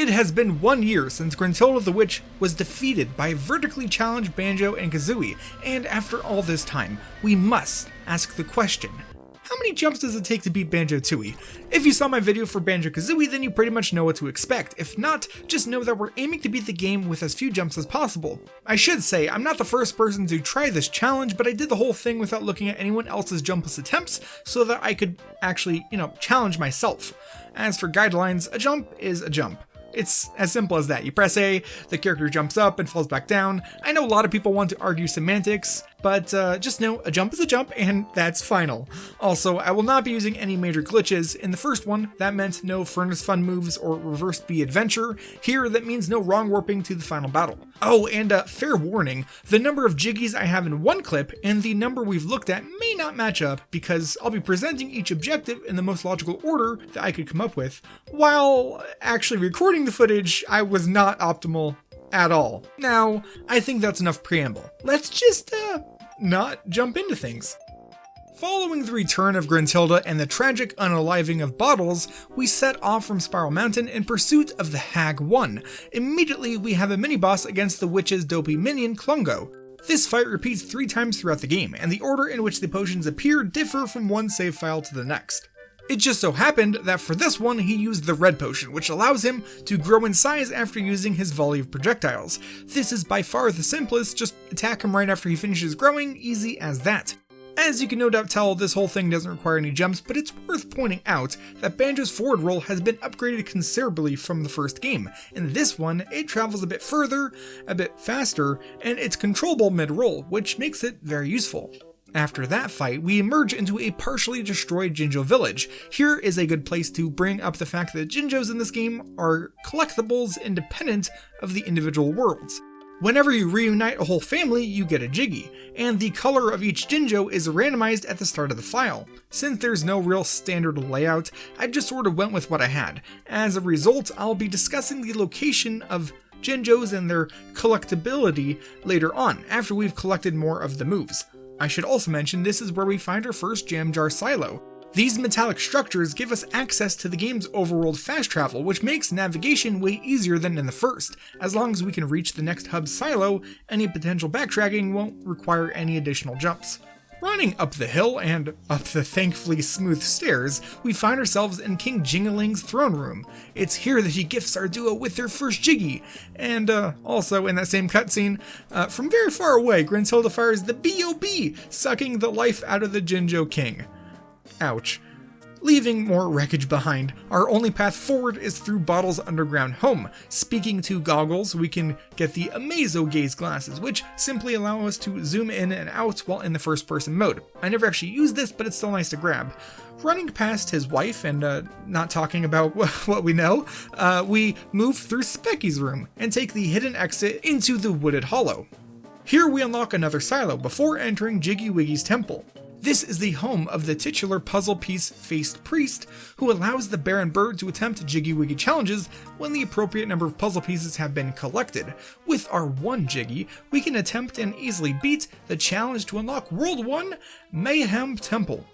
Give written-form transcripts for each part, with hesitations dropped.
It has been 1 year since Gruntilda the Witch was defeated by vertically challenged Banjo and Kazooie, and after all this time, we must ask the question: how many jumps does it take to beat Banjo-Tooie? If you saw my video for Banjo-Kazooie, then you pretty much know what to expect. If not, just know that we're aiming to beat the game with as few jumps as possible. I should say, I'm not the first person to try this challenge, but I did the whole thing without looking at anyone else's jumpless attempts, so that I could actually, challenge myself. As for guidelines, a jump is a jump. It's as simple as that. You press A, the character jumps up and falls back down. I know a lot of people want to argue semantics, but just know a jump is a jump, and that's final. Also, I will not be using any major glitches. In the first one, that meant no Furnace Fun moves or Reverse B adventure. Here, that means no wrong warping to the final battle. Oh, and fair warning, the number of jiggies I have in one clip and the number we've looked at may not match up, because I'll be presenting each objective in the most logical order that I could come up with, while actually recording the footage. I was not optimal at all. Now, I think that's enough preamble. Let's just not jump into things. Following the return of Gruntilda and the tragic unaliving of Bottles, we set off from Spiral Mountain in pursuit of the Hag 1. Immediately, we have a mini-boss against the witch's dopey minion, Klungo. This fight repeats 3 times throughout the game, and the order in which the potions appear differ from one save file to the next. It just so happened that for this one, he used the red potion, which allows him to grow in size after using his volley of projectiles. This is by far the simplest, just attack him right after he finishes growing, easy as that. As you can no doubt tell, this whole thing doesn't require any jumps, but it's worth pointing out that Banjo's forward roll has been upgraded considerably from the first game. In this one, it travels a bit further, a bit faster, and it's controllable mid-roll, which makes it very useful. After that fight, we emerge into a partially destroyed Jinjo village. Here is a good place to bring up the fact that Jinjos in this game are collectibles independent of the individual worlds. Whenever you reunite a whole family, you get a Jiggy, and the color of each Jinjo is randomized at the start of the file. Since there's no real standard layout, I just sort of went with what I had. As a result, I'll be discussing the location of Jinjos and their collectability later on, after we've collected more of the moves. I should also mention this is where we find our first jam jar silo. These metallic structures give us access to the game's overworld fast travel, which makes navigation way easier than in the first. As long as we can reach the next hub silo, any potential backtracking won't require any additional jumps. Running up the hill and up the thankfully smooth stairs, we find ourselves in King Jingaling's throne room. It's here that he gifts our duo with their first Jiggy. And also in that same cutscene, from very far away, Gruntilda fires the B.O.B., sucking the life out of the Jinjo King. Ouch. Leaving more wreckage behind, our only path forward is through Bottle's underground home. Speaking to Goggles, we can get the Amazo Gaze glasses, which simply allow us to zoom in and out while in the first person mode. I never actually used this, but it's still nice to grab. Running past his wife and not talking about what we know, we move through Specky's room and take the hidden exit into the Wooded Hollow. Here we unlock another silo before entering Jiggy Wiggy's temple. This is the home of the titular puzzle piece-faced priest, who allows the Baron Bird to attempt Jiggy Wiggy challenges when the appropriate number of puzzle pieces have been collected. With our one Jiggy, we can attempt and easily beat the challenge to unlock World 1, Mayahem Temple.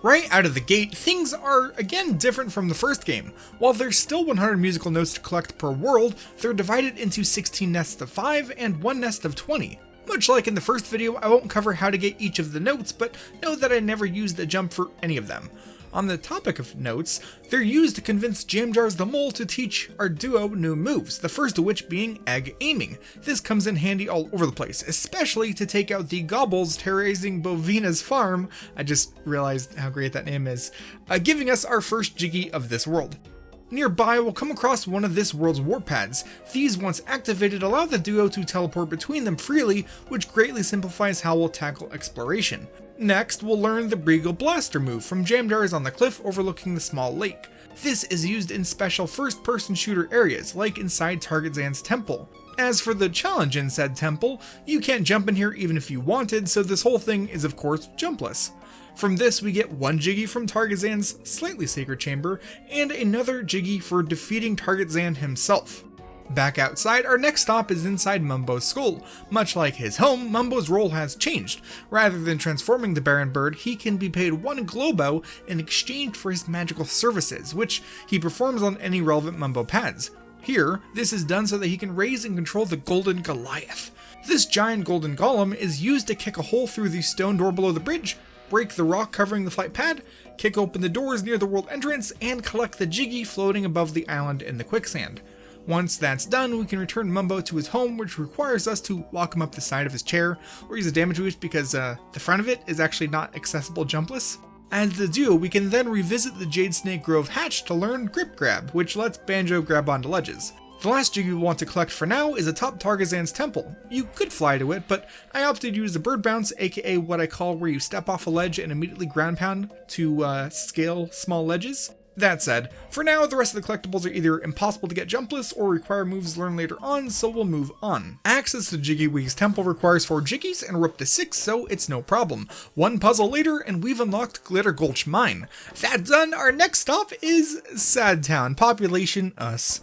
Right out of the gate, things are again different from the first game. While there's still 100 musical notes to collect per world, they're divided into 16 nests of 5 and 1 nest of 20. Much like in the first video, I won't cover how to get each of the notes, but know that I never used a jump for any of them. On the topic of notes, they're used to convince Jamjars the Mole to teach our duo new moves, the first of which being egg aiming. This comes in handy all over the place, especially to take out the Gobbles terrorizing Bovina's farm. I just realized how great that name is, giving us our first Jiggy of this world. Nearby, we'll come across one of this world's warp pads. These, once activated, allow the duo to teleport between them freely, which greatly simplifies how we'll tackle exploration. Next, we'll learn the Brigo Blaster move from Jamjars on the cliff overlooking the small lake. This is used in special first-person shooter areas, like inside Target Zan's temple. As for the challenge in said temple, you can't jump in here even if you wanted, so this whole thing is of course jumpless. From this, we get one Jiggy from Target Zan's slightly sacred chamber, and another Jiggy for defeating Target Zan himself. Back outside, our next stop is inside Mumbo's skull. Much like his home, Mumbo's role has changed. Rather than transforming the Baron Bird, he can be paid 1 Globo in exchange for his magical services, which he performs on any relevant Mumbo pads. Here, this is done so that he can raise and control the Golden Goliath. This giant golden golem is used to kick a hole through the stone door below the bridge, break the rock covering the flight pad, kick open the doors near the world entrance, and collect the Jiggy floating above the island in the quicksand. Once that's done, we can return Mumbo to his home, which requires us to walk him up the side of his chair, or use a damage boost because the front of it is actually not accessible jumpless. As the duo, we can then revisit the Jade Snake Grove hatch to learn Grip Grab, which lets Banjo grab onto ledges. The last Jiggy we want to collect for now is atop Targazan's temple. You could fly to it, but I opted to use the bird bounce, aka what I call where you step off a ledge and immediately ground pound to scale small ledges. That said, for now the rest of the collectibles are either impossible to get jumpless or require moves learned later on, so we'll move on. Access to Jiggy Wee's temple requires 4 Jiggies and we're up to 6, so it's no problem. One puzzle later and we've unlocked Glitter Gulch Mine. That done, our next stop is Sad Town, population us.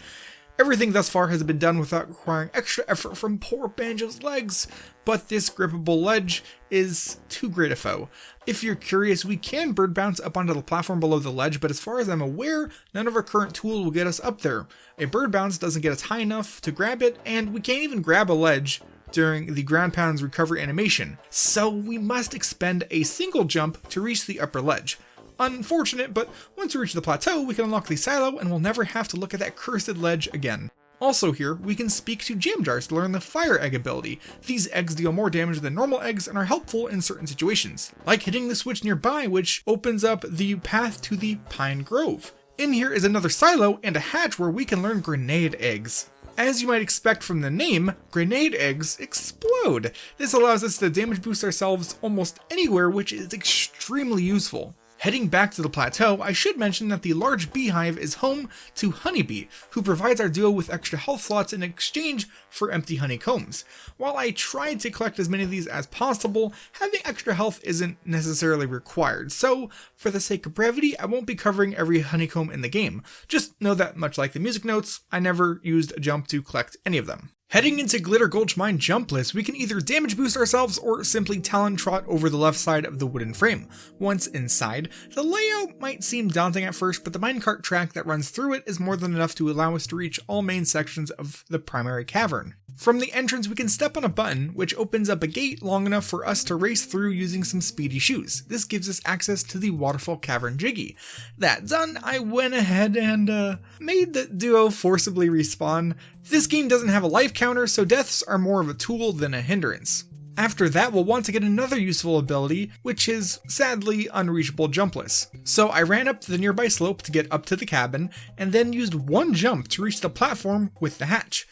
Everything thus far has been done without requiring extra effort from poor Banjo's legs, but this grippable ledge is too great a foe. If you're curious, we can bird bounce up onto the platform below the ledge, but as far as I'm aware, none of our current tools will get us up there. A bird bounce doesn't get us high enough to grab it, and we can't even grab a ledge during the ground pound's recovery animation, so we must expend a single jump to reach the upper ledge. Unfortunate, but once we reach the plateau, we can unlock the silo and we'll never have to look at that cursed ledge again. Also here, we can speak to Jam Jars to learn the Fire Egg ability. These eggs deal more damage than normal eggs and are helpful in certain situations, like hitting the switch nearby, which opens up the path to the Pine Grove. In here is another silo and a hatch where we can learn Grenade Eggs. As you might expect from the name, grenade eggs explode. This allows us to damage boost ourselves almost anywhere, which is extremely useful. Heading back to the plateau, I should mention that the large beehive is home to Honeybee, who provides our duo with extra health slots in exchange for empty honeycombs. While I tried to collect as many of these as possible, having extra health isn't necessarily required, so for the sake of brevity, I won't be covering every honeycomb in the game. Just know that, much like the music notes, I never used a jump to collect any of them. Heading into Glitter Gulch Mine jumpless, we can either damage boost ourselves or simply talon trot over the left side of the wooden frame. Once inside, the layout might seem daunting at first, but the minecart track that runs through it is more than enough to allow us to reach all main sections of the primary cavern. From the entrance, we can step on a button, which opens up a gate long enough for us to race through using some speedy shoes. This gives us access to the Waterfall Cavern Jiggy. That done, I went ahead and made the duo forcibly respawn. This game doesn't have a life counter, so deaths are more of a tool than a hindrance. After that, we'll want to get another useful ability, which is sadly unreachable jumpless. So I ran up the nearby slope to get up to the cabin, and then used one jump to reach the platform with the hatch.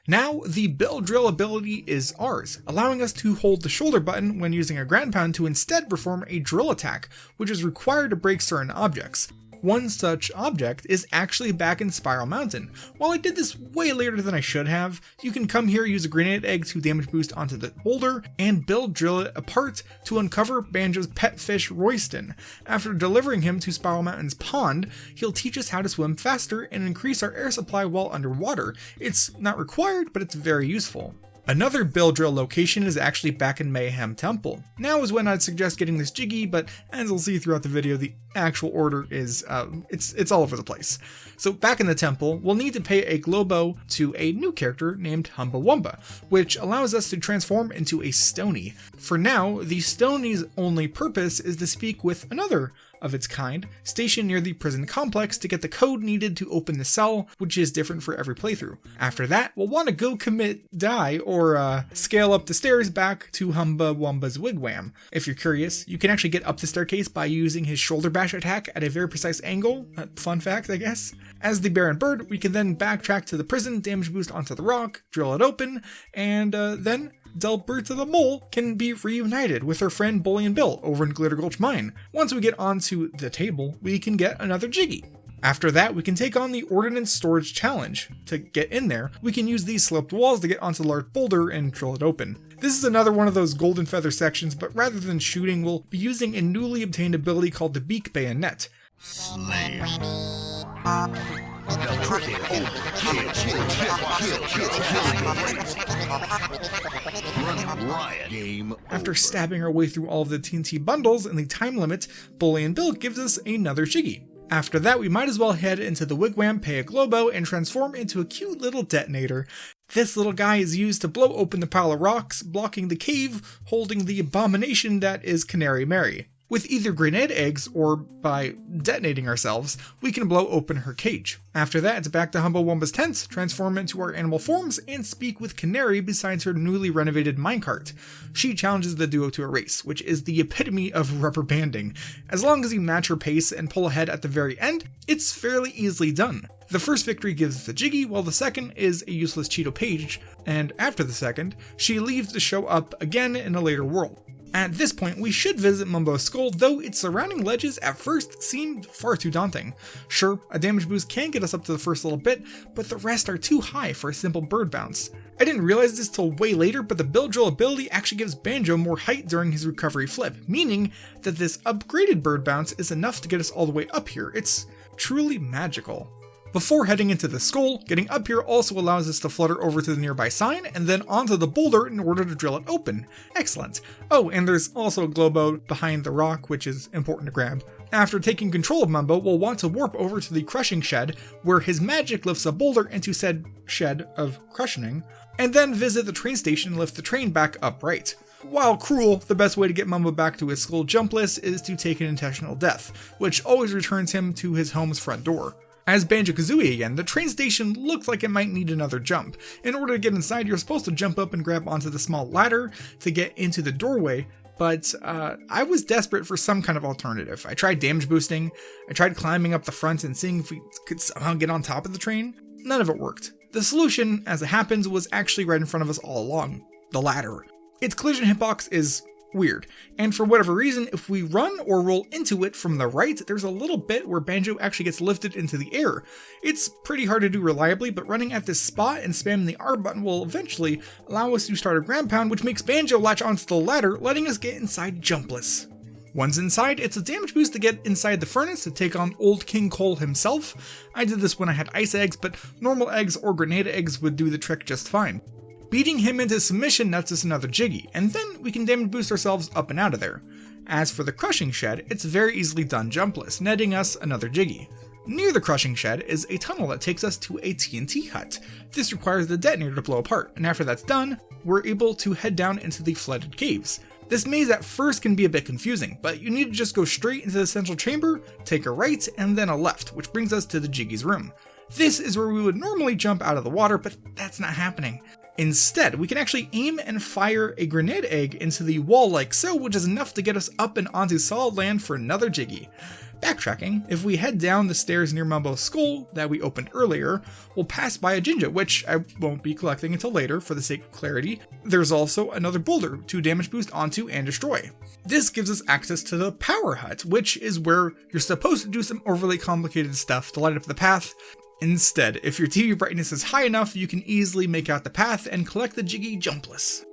Now, the Bell Drill ability is ours, allowing us to hold the shoulder button when using a ground pound to instead perform a drill attack, which is required to break certain objects. One such object is actually back in Spiral Mountain. While I did this way later than I should have, you can come here, use a grenade egg to damage boost onto the boulder, and drill it apart to uncover Banjo's pet fish Royston. After delivering him to Spiral Mountain's pond, he'll teach us how to swim faster and increase our air supply while underwater. It's not required, but it's very useful. Another Bill Drill location is actually back in Mayahem Temple. Now is when I'd suggest getting this Jiggy, but as you'll see throughout the video, the actual order is, it's all over the place. So back in the temple, we'll need to pay a Globo to a new character named Humbawumba, which allows us to transform into a Stony. For now, the Stony's only purpose is to speak with another of its kind, stationed near the prison complex to get the code needed to open the cell, which is different for every playthrough. After that, we'll want to go die or scale up the stairs back to Humbawumba's wigwam. If you're curious, you can actually get up the staircase by using his shoulder bash attack at a very precise angle. Fun fact, I guess. As the Baron Bird, we can then backtrack to the prison, damage boost onto the rock, drill it open, and then Delberta the Mole can be reunited with her friend Bully and Bill over in Glitter Gulch Mine. Once we get onto the table, we can get another Jiggy. After that, we can take on the Ordnance Storage Challenge. To get in there, we can use these sloped walls to get onto the large boulder and drill it open. This is another one of those golden feather sections, but rather than shooting, we'll be using a newly obtained ability called the Beak Bayonet. Slayer. After stabbing our way through all of the TNT bundles in the time limit, Bully and Bill gives us another Jiggy. After that, we might as well head into the Wigwam, pay a Globo, and transform into a cute little detonator. This little guy is used to blow open the pile of rocks, blocking the cave, holding the abomination that is Canary Mary. With either grenade eggs or by detonating ourselves, we can blow open her cage. After that, it's back to Humble Wumba's tent, transform into our animal forms, and speak with Canary beside her newly renovated minecart. She challenges the duo to a race, which is the epitome of rubber banding. As long as you match her pace and pull ahead at the very end, it's fairly easily done. The first victory gives us a Jiggy, while the second is a useless Cheeto Page, and after the second, she leaves to show up again in a later world. At this point, we should visit Mumbo's skull, though its surrounding ledges at first seemed far too daunting. Sure, a damage boost can get us up to the first little bit, but the rest are too high for a simple bird bounce. I didn't realize this till way later, but the Build Drill ability actually gives Banjo more height during his recovery flip, meaning that this upgraded bird bounce is enough to get us all the way up here. It's truly magical. Before heading into the skull, getting up here also allows us to flutter over to the nearby sign and then onto the boulder in order to drill it open. Excellent. Oh, and there's also a Globo behind the rock, which is important to grab. After taking control of Mumbo, we'll want to warp over to the crushing shed, where his magic lifts a boulder into said shed of crushing, and then visit the train station and lift the train back upright. While cruel, the best way to get Mumbo back to his skull jumpless is to take an intentional death, which always returns him to his home's front door. As Banjo-Kazooie again, the train station looks like it might need another jump. In order to get inside, you're supposed to jump up and grab onto the small ladder to get into the doorway, but I was desperate for some kind of alternative. I tried damage boosting, I tried climbing up the front and seeing if we could somehow get on top of the train. None of it worked. The solution, as it happens, was actually right in front of us all along, the ladder. Its collision hitbox is weird, and for whatever reason, if we run or roll into it from the right, there's a little bit where Banjo actually gets lifted into the air. It's pretty hard to do reliably, but running at this spot and spamming the R button will eventually allow us to start a ground pound, which makes Banjo latch onto the ladder, letting us get inside jumpless. Once inside, it's a damage boost to get inside the furnace to take on Old King Cole himself. I did this when I had ice eggs, but normal eggs or grenade eggs would do the trick just fine. Beating him into submission nets us another Jiggy, and then we can damage boost ourselves up and out of there. As for the crushing shed, it's very easily done jumpless, netting us another Jiggy. Near the crushing shed is a tunnel that takes us to a TNT hut. This requires the detonator to blow apart, and after that's done, we're able to head down into the flooded caves. This maze at first can be a bit confusing, but you need to just go straight into the central chamber, take a right, and then a left, which brings us to the Jiggy's room. This is where we would normally jump out of the water, but that's not happening. Instead, we can actually aim and fire a grenade egg into the wall like so, which is enough to get us up and onto solid land for another Jiggy. Backtracking, if we head down the stairs near Mumbo's skull that we opened earlier, we'll pass by a Jinjo, which I won't be collecting until later for the sake of clarity. There's also another boulder to damage boost onto and destroy. This gives us access to the Power Hut, which is where you're supposed to do some overly complicated stuff to light up the path. Instead, if your TV brightness is high enough, you can easily make out the path and collect the Jiggy jumpless.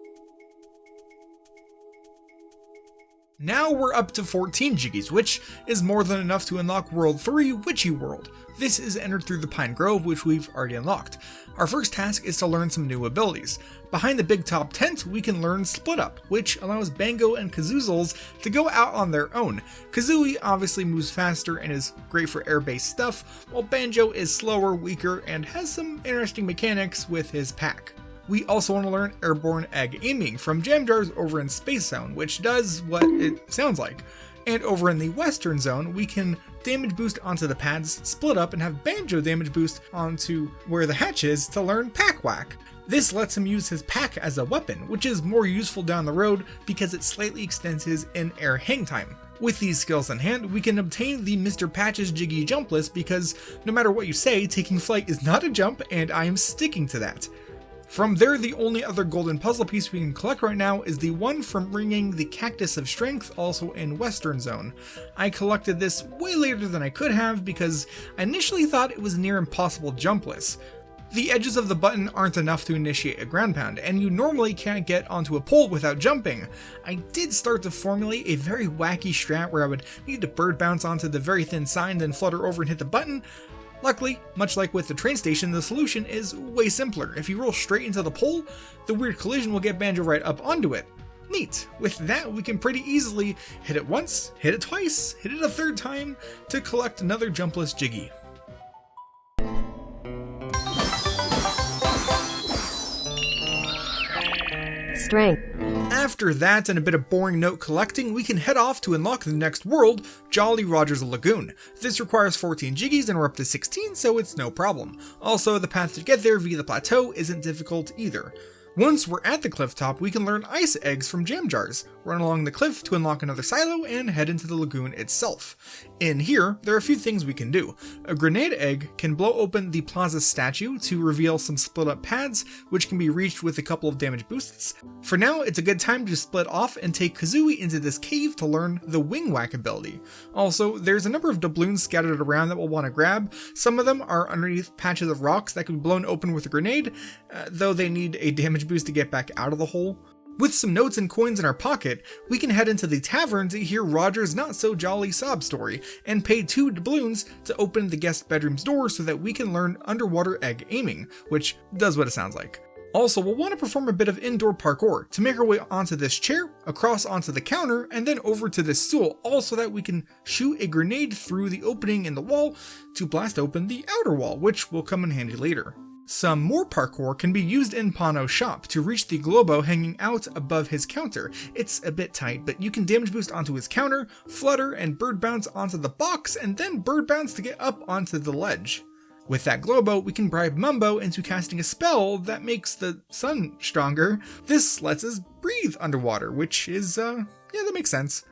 Now we're up to 14 Jiggies, which is more than enough to unlock World 3, Witchy World. This is entered through the Pine Grove, which we've already unlocked. Our first task is to learn some new abilities. Behind the big top tent, we can learn Split Up, which allows Bango and Kazoozles to go out on their own. Kazooie obviously moves faster and is great for air-based stuff, while Banjo is slower, weaker, and has some interesting mechanics with his pack. We also want to learn Airborne Egg Aiming from Jam Jars over in Space Zone, which does what it sounds like. And over in the Western Zone, we can damage boost onto the pads, split up, and have Banjo damage boost onto where the hatch is to learn Pack Whack. This lets him use his pack as a weapon, which is more useful down the road because it slightly extends his in-air hang time. With these skills in hand, we can obtain the Mr. Patch's Jiggy Jumpless because no matter what you say, taking flight is not a jump, and I am sticking to that. From there, the only other golden puzzle piece we can collect right now is the one from bringing the Cactus of Strength, also in Western Zone. I collected this way later than I could have because I initially thought it was near impossible jumpless. The edges of the button aren't enough to initiate a ground pound, and you normally can't get onto a pole without jumping. I did start to formulate a very wacky strat where I would need to bird bounce onto the very thin sign, then flutter over and hit the button, Luckily, much like with the train station, the solution is way simpler. If you roll straight into the pole, the weird collision will get Banjo right up onto it. Neat! With that, we can pretty easily hit it once, hit it twice, hit it a third time to collect another jumpless Jiggy. Strength. After that and a bit of boring note collecting, we can head off to unlock the next world, Jolly Roger's Lagoon. This requires 14 Jiggies and we're up to 16, so it's no problem. Also, the path to get there via the plateau isn't difficult either. Once we're at the cliff top, we can learn ice eggs from jam jars, run along the cliff to unlock another silo, and head into the lagoon itself. In here, there are a few things we can do. A grenade egg can blow open the plaza statue to reveal some split up pads, which can be reached with a couple of damage boosts. For now, it's a good time to split off and take Kazooie into this cave to learn the wing whack ability. Also, there's a number of doubloons scattered around that we'll want to grab. Some of them are underneath patches of rocks that can be blown open with a grenade, though they need a damage boost to get back out of the hole. With some notes and coins in our pocket, we can head into the tavern to hear Roger's not so jolly sob story, and pay 2 doubloons to open the guest bedroom's door so that we can learn underwater egg aiming, which does what it sounds like. Also, we'll want to perform a bit of indoor parkour to make our way onto this chair, across onto the counter, and then over to this stool, all so that we can shoot a grenade through the opening in the wall to blast open the outer wall, which will come in handy later. Some more parkour can be used in Pano's shop to reach the Globo hanging out above his counter. It's a bit tight, but you can damage boost onto his counter, flutter and bird bounce onto the box, and then bird bounce to get up onto the ledge. With that Globo, we can bribe Mumbo into casting a spell that makes the sun stronger. This lets us breathe underwater, which is, yeah, that makes sense.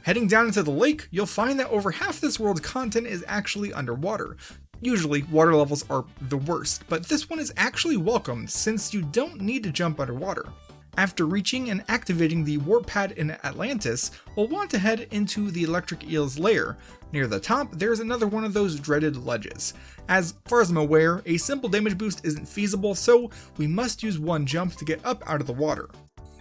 Heading down into the lake, you'll find that over half this world's content is actually underwater. Usually, water levels are the worst, but this one is actually welcomed since you don't need to jump underwater. After reaching and activating the warp pad in Atlantis, we'll want to head into the electric eel's lair. Near the top, there's another one of those dreaded ledges. As far as I'm aware, a simple damage boost isn't feasible, so we must use one jump to get up out of the water.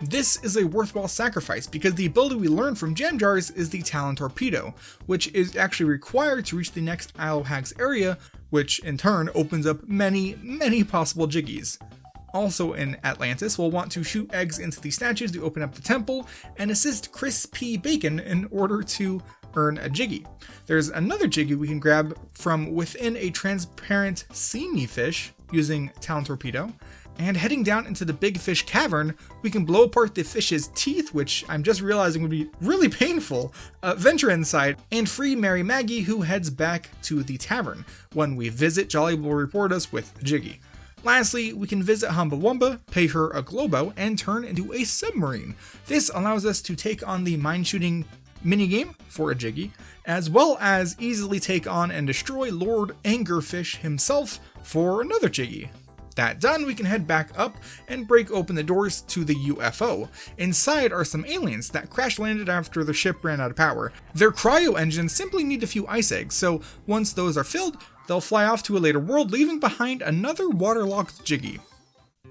This is a worthwhile sacrifice because the ability we learn from Jam Jars is the Talon Torpedo, which is actually required to reach the next Isle of Hags area, which in turn opens up many possible Jiggies. Also in Atlantis, we'll want to shoot eggs into the statues to open up the temple, and assist Chris P. Bacon in order to earn a Jiggy. There's another Jiggy we can grab from within a transparent seamy fish using Talon Torpedo. And heading down into the Big Fish Cavern, we can blow apart the fish's teeth, which I'm just realizing would be really painful, venture inside, and free Mary Maggie, who heads back to the tavern. When we visit, Jolly will reward us with a Jiggy. Lastly, we can visit Humbawamba, pay her a Globo, and turn into a submarine. This allows us to take on the mine-shooting minigame for a Jiggy, as well as easily take on and destroy Lord Angerfish himself for another Jiggy. That done, we can head back up and break open the doors to the UFO. Inside are some aliens that crash landed after their ship ran out of power. Their cryo engines simply need a few ice eggs, so once those are filled, they'll fly off to a later world, leaving behind another waterlogged Jiggy.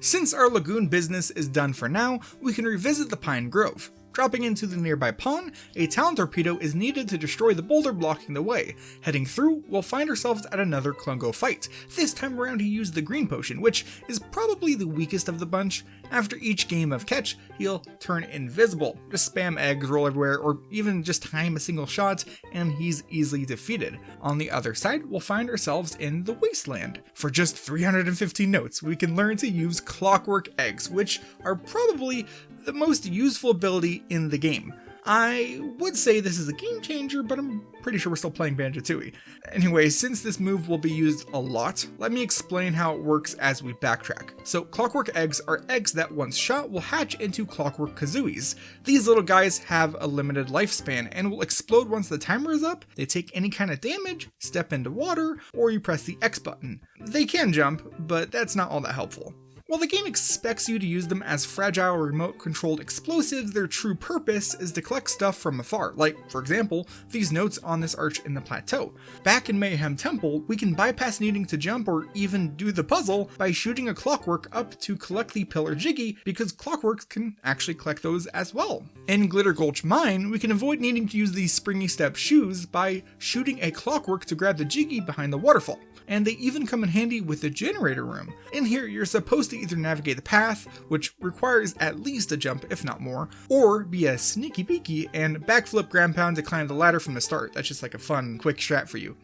Since our lagoon business is done for now, we can revisit the Pine Grove. Dropping into the nearby pond, a Talon Torpedo is needed to destroy the boulder blocking the way. Heading through, we'll find ourselves at another Klungo fight. This time around he used the green potion, which is probably the weakest of the bunch. After each game of catch, he'll turn invisible. Just spam eggs, roll everywhere, or even just time a single shot, and he's easily defeated. On the other side, we'll find ourselves in the Wasteland. For just 315 notes, we can learn to use Clockwark eggs, which are probably the most useful ability in the game. I would say this is a game changer, but I'm pretty sure we're still playing Banjo-Tooie. Anyway, since this move will be used a lot, let me explain how it works as we backtrack. So Clockwark eggs are eggs that once shot will hatch into Clockwark Kazooies. These little guys have a limited lifespan and will explode once the timer is up. They take any kind of damage, step into water, or you press the X button. They can jump, but that's not all that helpful. While the game expects you to use them as fragile remote-controlled explosives, their true purpose is to collect stuff from afar, like, for example, these notes on this arch in the plateau. Back in Mayahem Temple, we can bypass needing to jump or even do the puzzle by shooting a Clockwark up to collect the Pillar Jiggy, because Clockwarks can actually collect those as well. In Glitter Gulch Mine, we can avoid needing to use these springy step shoes by shooting a Clockwark to grab the Jiggy behind the waterfall. And they even come in handy with the generator room. In here, you're supposed to either navigate the path, which requires at least a jump, if not more, or be a sneaky peeky and backflip ground pound to climb the ladder from the start. That's just like a fun, quick strat for you.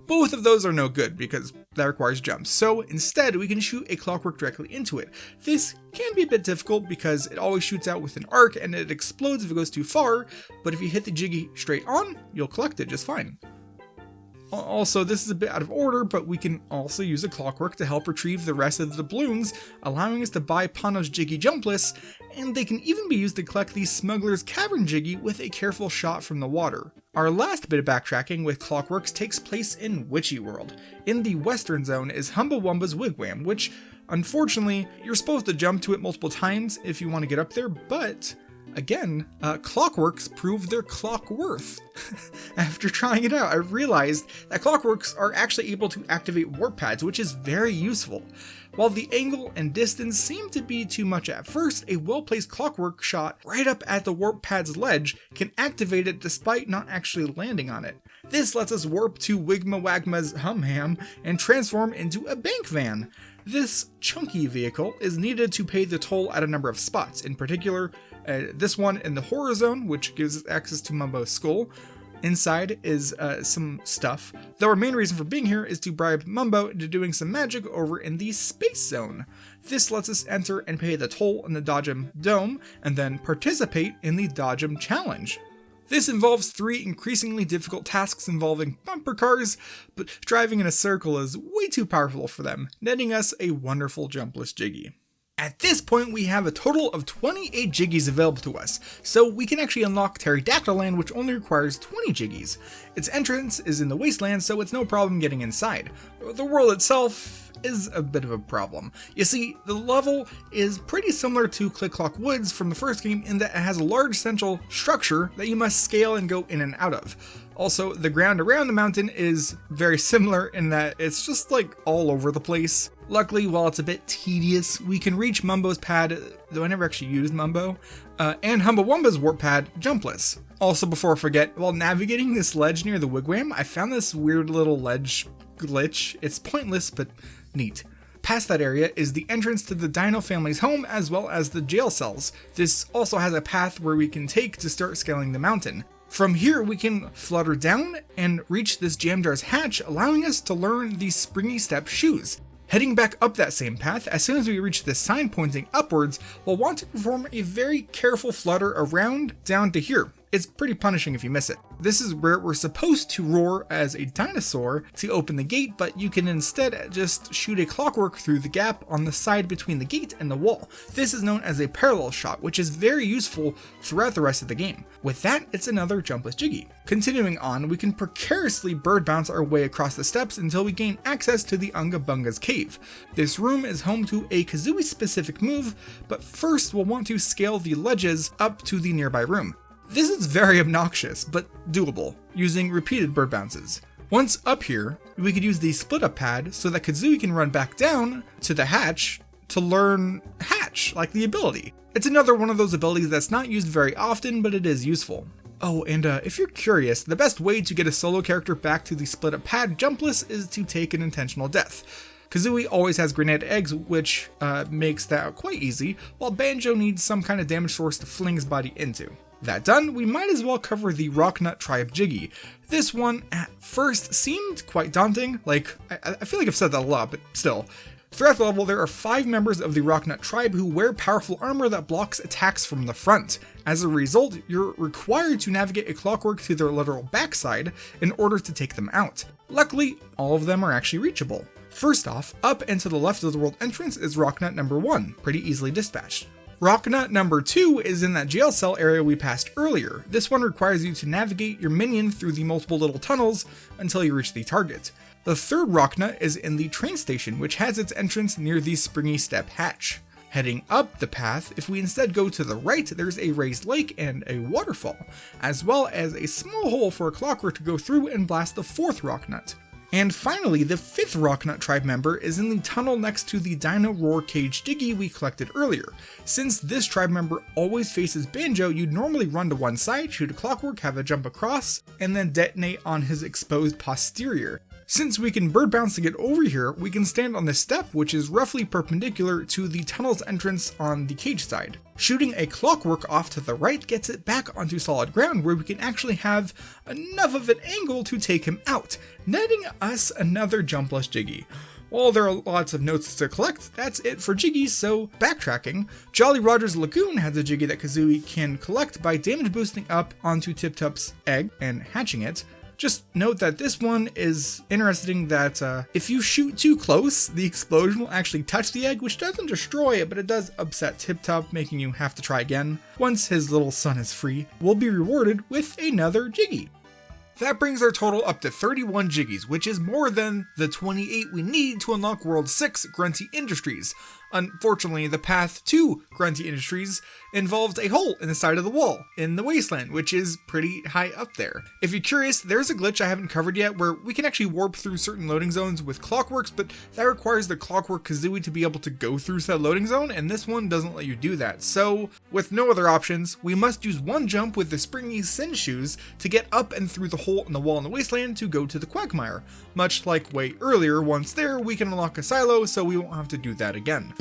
Both of those are no good because that requires jumps, so instead we can shoot a Clockwark directly into it. This can be a bit difficult because it always shoots out with an arc and it explodes if it goes too far, but if you hit the Jiggy straight on, you'll collect it just fine. Also, this is a bit out of order, but we can also use a Clockwark to help retrieve the rest of the doubloons, allowing us to buy Pano's Jiggy jumpless, and they can even be used to collect the Smuggler's Cavern Jiggy with a careful shot from the water. Our last bit of backtracking with Clockwarks takes place in Witchy World. In the western zone is Humbawumba's Wigwam, which, unfortunately, you're supposed to jump to it multiple times if you want to get up there, but again, Clockwarks prove their clock worth. After trying it out, I realized that Clockwarks are actually able to activate warp pads, which is very useful. While the angle and distance seem to be too much at first, a well-placed Clockwark shot right up at the warp pad's ledge can activate it despite not actually landing on it. This lets us warp to Wigma Wagma's Humham and transform into a bank van. This chunky vehicle is needed to pay the toll at a number of spots, in particular, this one in the horror zone, which gives us access to Mumbo's skull. Inside is some stuff, though our main reason for being here is to bribe Mumbo into doing some magic over in the space zone. This lets us enter and pay the toll in the Dodgem Dome, and then participate in the Dodgem Challenge. This involves 3 increasingly difficult tasks involving bumper cars, but driving in a circle is way too powerful for them, netting us a wonderful jumpless Jiggy. At this point, we have a total of 28 Jiggies available to us, so we can actually unlock Terrydactyland, which only requires 20 Jiggies. Its entrance is in the wasteland, so it's no problem getting inside. The world itself is a bit of a problem. You see, the level is pretty similar to Click Clock Woods from the first game in that it has a large central structure that you must scale and go in and out of. Also, the ground around the mountain is very similar in that it's just like all over the place. Luckily, while it's a bit tedious, we can reach Mumbo's pad, though I never actually used Mumbo, and Humbawumba's warp pad jumpless. Also, before I forget, while navigating this ledge near the wigwam, I found this weird little ledge glitch. It's pointless, but neat. Past that area is the entrance to the Dino family's home as well as the jail cells. This also has a path where we can take to start scaling the mountain. From here, we can flutter down and reach this Jamjar's hatch, allowing us to learn these springy step shoes. Heading back up that same path, as soon as we reach the sign pointing upwards, we'll want to perform a very careful flutter around down to here. It's pretty punishing if you miss it. This is where we're supposed to roar as a dinosaur to open the gate, but you can instead just shoot a Clockwark through the gap on the side between the gate and the wall. This is known as a parallel shot, which is very useful throughout the rest of the game. With that, it's another jumpless Jiggy. Continuing on, we can precariously bird bounce our way across the steps until we gain access to the Unga Bunga's cave. This room is home to a Kazooie specific move, but first we'll want to scale the ledges up to the nearby room. This is very obnoxious, but doable, using repeated bird bounces. Once up here, we could use the split up pad so that Kazooie can run back down to the hatch to learn hatch, like the ability. It's another one of those abilities that's not used very often, but it is useful. Oh, and if you're curious, the best way to get a solo character back to the split up pad jumpless is to take an intentional death. Kazooie always has grenade eggs, which makes that quite easy, while Banjo needs some kind of damage source to fling his body into. That done, we might as well cover the Rocknut Tribe Jiggy. This one, at first, seemed quite daunting. Like, I feel like I've said that a lot, but still. Throughout the level, there are 5 members of the Rocknut Tribe who wear powerful armor that blocks attacks from the front. As a result, you're required to navigate a Clockwark to their literal backside in order to take them out. Luckily, all of them are actually reachable. First off, up and to the left of the world entrance is Rocknut number 1, pretty easily dispatched. Rocknut number 2 is in that jail cell area we passed earlier. This one requires you to navigate your minion through the multiple little tunnels until you reach the target. The third rock nut is in the train station, which has its entrance near the springy step hatch. Heading up the path, if we instead go to the right, there's a raised lake and a waterfall, as well as a small hole for a Clockwark to go through and blast the fourth rock nut. And finally, the fifth rock nut tribe member is in the tunnel next to the Dino Roar Cage Diggy we collected earlier. Since this tribe member always faces Banjo, you'd normally run to one side, shoot a Clockwark, have it jump across, and then detonate on his exposed posterior. Since we can bird bounce to get over here, we can stand on this step, which is roughly perpendicular to the tunnel's entrance on the cage side. Shooting a Clockwark off to the right gets it back onto solid ground where we can actually have enough of an angle to take him out, netting us another jumpless Jiggy. While there are lots of notes to collect, that's it for Jiggies, so backtracking, Jolly Roger's Lagoon has a Jiggy that Kazooie can collect by damage boosting up onto Tip Top's egg and hatching it. Just note that this one is interesting that if you shoot too close, the explosion will actually touch the egg, which doesn't destroy it, but it does upset Tip Top, making you have to try again. Once his little son is free, we'll be rewarded with another Jiggy. That brings our total up to 31 Jiggies, which is more than the 28 we need to unlock World 6 Grunty Industries. Unfortunately, the path to Grunty Industries involved a hole in the side of the wall in the wasteland, which is pretty high up there. If you're curious, there's a glitch I haven't covered yet where we can actually warp through certain loading zones with Clockworks, but that requires the Clockwark Kazooie to be able to go through said loading zone, and this one doesn't let you do that. So, with no other options, we must use one jump with the springy Sin Shoes to get up and through the hole in the wall in the wasteland to go to the Quagmire. Much like way earlier, once there, we can unlock a silo, so we won't have to do that again.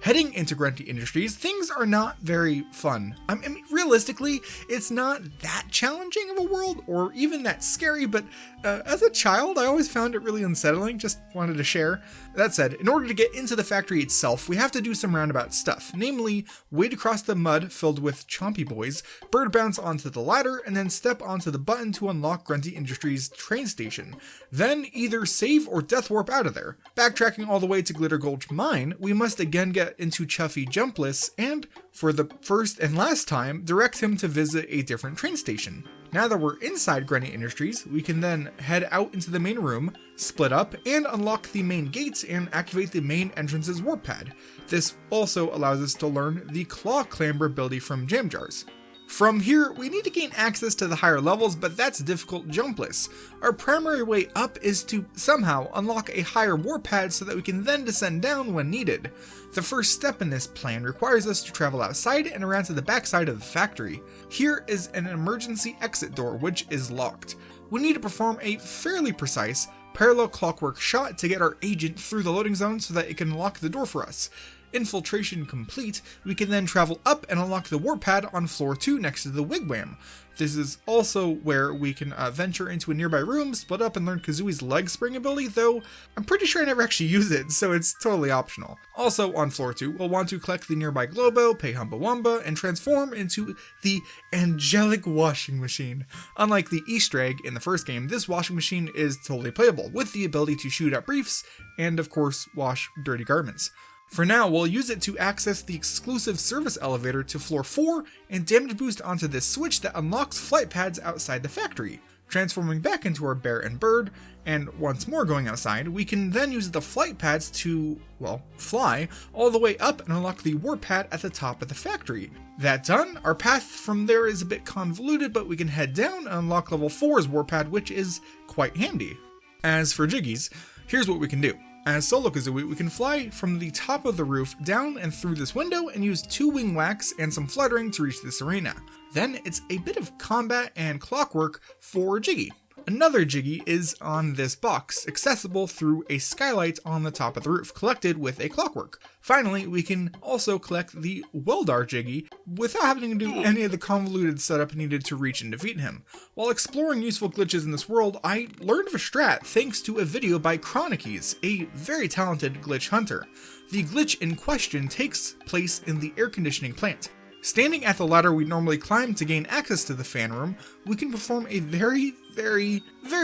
Heading into Grunty Industries, things are not very fun. I mean, realistically, it's not that challenging of a world, or even that scary, but as a child, I always found it really unsettling, just wanted to share. That said, in order to get into the factory itself, we have to do some roundabout stuff, namely, wade across the mud filled with chompy boys, bird bounce onto the ladder, and then step onto the button to unlock Grunty Industries train station. Then either save or death warp out of there. Backtracking all the way to Glitter Gulch Mine, we must again get into Chuffy Jumpless, and, for the first and last time, direct him to visit a different train station. Now that we're inside Grunty Industries, we can then head out into the main room, split up, and unlock the main gates and activate the main entrance's warp pad. This also allows us to learn the Claw Clamber ability from Jam Jars. From here, we need to gain access to the higher levels, but that's difficult jumpless. Our primary way up is to somehow unlock a higher warp pad so that we can then descend down when needed. The first step in this plan requires us to travel outside and around to the backside of the factory. Here is an emergency exit door, which is locked. We need to perform a fairly precise parallel Clockwork shot to get our agent through the loading zone so that it can lock the door for us. Infiltration complete, we can then travel up and unlock the warp pad on floor 2 next to the wigwam. This is also where we can venture into a nearby room, split up, and learn Kazooie's leg spring ability, though I'm pretty sure I never actually use it, so it's totally optional. Also on floor 2, we'll want to collect the nearby Globo, pay Humba Wumba, and transform into the angelic washing machine. Unlike the Easter egg in the first game, this washing machine is totally playable, with the ability to shoot out briefs, and of course, wash dirty garments. For now, we'll use it to access the exclusive service elevator to floor 4 and damage boost onto this switch that unlocks flight pads outside the factory. Transforming back into our bear and bird, and once more going outside, we can then use the flight pads to, well, fly all the way up and unlock the warp pad at the top of the factory. That done, our path from there is a bit convoluted, but we can head down and unlock level 4's warp pad, which is quite handy. As for Jiggies, here's what we can do. As Solo Kazooie, we can fly from the top of the roof down and through this window and use 2 wing whacks and some fluttering to reach this arena. Then it's a bit of combat and clockwork for Jiggy. Another Jiggy is on this box, accessible through a skylight on the top of the roof, collected with a Clockwork. Finally, we can also collect the Weldar Jiggy without having to do any of the convoluted setup needed to reach and defeat him. While exploring useful glitches in this world, I learned of a strat thanks to a video by Cronikeys, a very talented glitch hunter. The glitch in question takes place in the air conditioning plant. Standing at the ladder we normally climb to gain access to the fan room, we can perform a very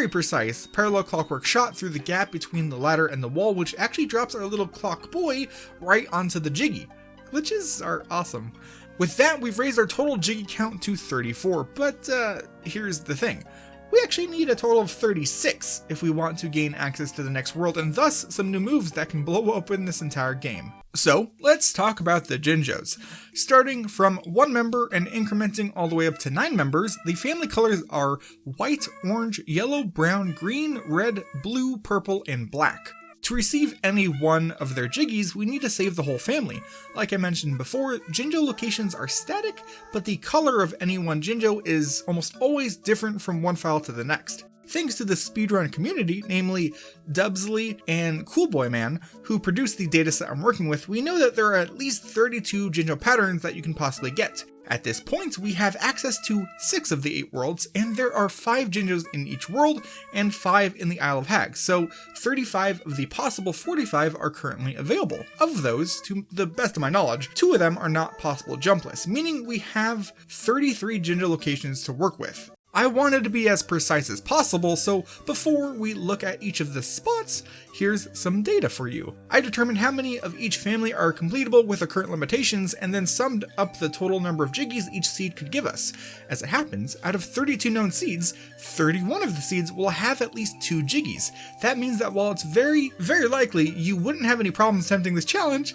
precise parallel clockwork shot through the gap between the ladder and the wall, which actually drops our little clock boy right onto the Jiggy. Glitches are awesome. With that, we've raised our total Jiggy count to 34, but here's the thing. We actually need a total of 36 if we want to gain access to the next world, and thus some new moves that can blow open this entire game. So let's talk about the Jinjos. Starting from 1 member and incrementing all the way up to 9 members, the family colors are white, orange, yellow, brown, green, red, blue, purple, and black. To receive any one of their Jiggies, we need to save the whole family. Like I mentioned before, Jinjo locations are static, but the color of any one Jinjo is almost always different from one file to the next. Thanks to the speedrun community, namely Dubsley and Coolboyman, who produced the dataset I'm working with, we know that there are at least 32 Jinjo patterns that you can possibly get. At this point, we have access to 6 of the 8 worlds, and there are 5 Jinjos in each world, and 5 in the Isle of Hags, so 35 of the possible 45 are currently available. Of those, to the best of my knowledge, 2 of them are not possible jumpless, meaning we have 33 Jinjo locations to work with. I wanted to be as precise as possible, so before we look at each of the spots, here's some data for you. I determined how many of each family are completable with the current limitations, and then summed up the total number of Jiggies each seed could give us. As it happens, out of 32 known seeds, 31 of the seeds will have at least 2 Jiggies. That means that while it's very, very likely you wouldn't have any problems attempting this challenge,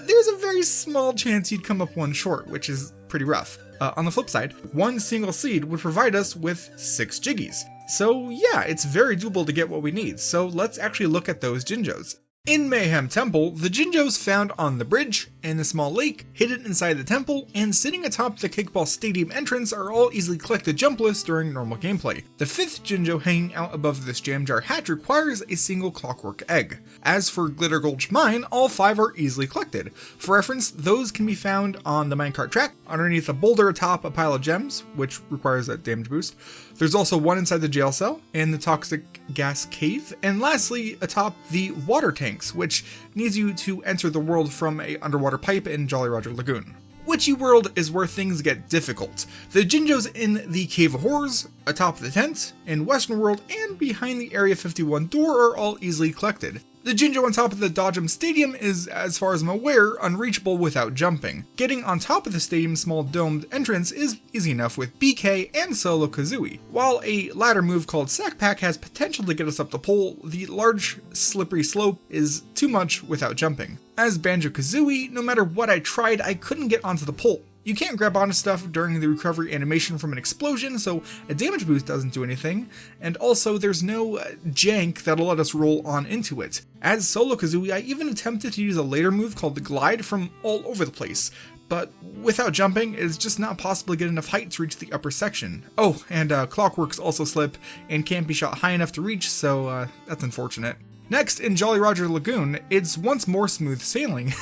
there's a very small chance you'd come up one short, which is pretty rough. On the flip side, 1 single seed would provide us with 6 Jiggies. So yeah, it's very doable to get what we need, so let's actually look at those Jinjos. In Mayahem Temple, the Jinjos found on the bridge, in the small lake, hidden inside the temple, and sitting atop the Kickball Stadium entrance are all easily collected jumpless during normal gameplay. The 5th Jinjo hanging out above this jam jar hatch requires a single Clockwark egg. As for Glitter Gulch Mine, all 5 are easily collected. For reference, those can be found on the minecart track, underneath a boulder atop a pile of gems, which requires a damage boost. There's also one inside the jail cell, in the toxic gas cave, and lastly atop the water tanks, which needs you to enter the world from a underwater pipe in Jolly Roger Lagoon. Witchy World is where things get difficult. The Jinjos in the Cave of Horrors, atop the tent, in Western World, and behind the Area 51 door are all easily collected. The Jinjo on top of the Dodgem Stadium is, as far as I'm aware, unreachable without jumping. Getting on top of the stadium's small domed entrance is easy enough with BK and Solo Kazooie. While a ladder move called Sack Pack has potential to get us up the pole, the large, slippery slope is too much without jumping. As Banjo-Kazooie, no matter what I tried, I couldn't get onto the pole. You can't grab onto stuff during the recovery animation from an explosion, so a damage boost doesn't do anything, and also there's no jank that'll let us roll on into it. As Solo Kazooie, I even attempted to use a later move called the Glide from all over the place, but without jumping, it's just not possible to get enough height to reach the upper section. Oh, and Clockworks also slip and can't be shot high enough to reach, so that's unfortunate. Next, in Jolly Roger Lagoon, it's once more smooth sailing.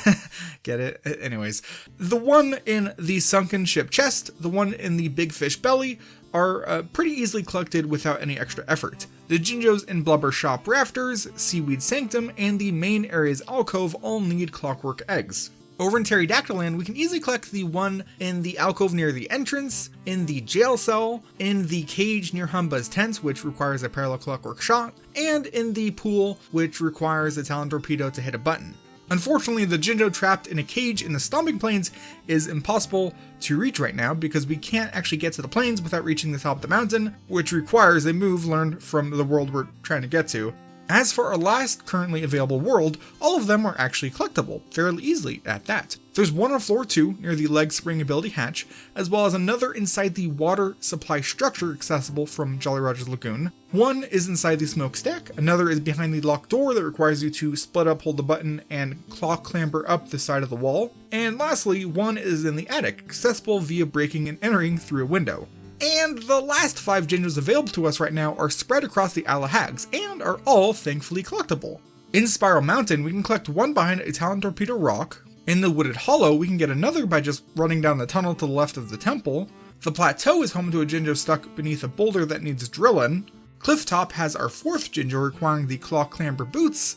Get it? Anyways, the one in the sunken ship chest, the one in the big fish belly, are pretty easily collected without any extra effort. The Jinjos in Blubber Shop Rafters, Seaweed Sanctum, and the main area's alcove all need Clockwork eggs. Over in Terrydactyland, we can easily collect the one in the alcove near the entrance, in the jail cell, in the cage near Humba's tent, which requires a parallel Clockwork shot, and in the pool, which requires a Talon Torpedo to hit a button. Unfortunately, the Jinjo trapped in a cage in the Stomping Plains is impossible to reach right now because we can't actually get to the plains without reaching the top of the mountain, which requires a move learned from the world we're trying to get to. As for our last currently available world, all of them are actually collectible, fairly easily at that. There's one on floor 2 near the leg spring ability hatch, as well as another inside the water supply structure accessible from Jolly Roger's Lagoon. One is inside the smokestack, another is behind the locked door that requires you to split up, hold the button, and claw clamber up the side of the wall. And lastly, one is in the attic, accessible via breaking and entering through a window. And the last 5 Jinjos available to us right now are spread across the Isle of Hags, and are all thankfully collectible. In Spiral Mountain, we can collect one behind a Talon Torpedo rock. In the Wooded Hollow, we can get another by just running down the tunnel to the left of the temple. The Plateau is home to a Jinjo stuck beneath a boulder that needs drilling. Clifftop has our 4th Jinjo requiring the Claw Clamber boots.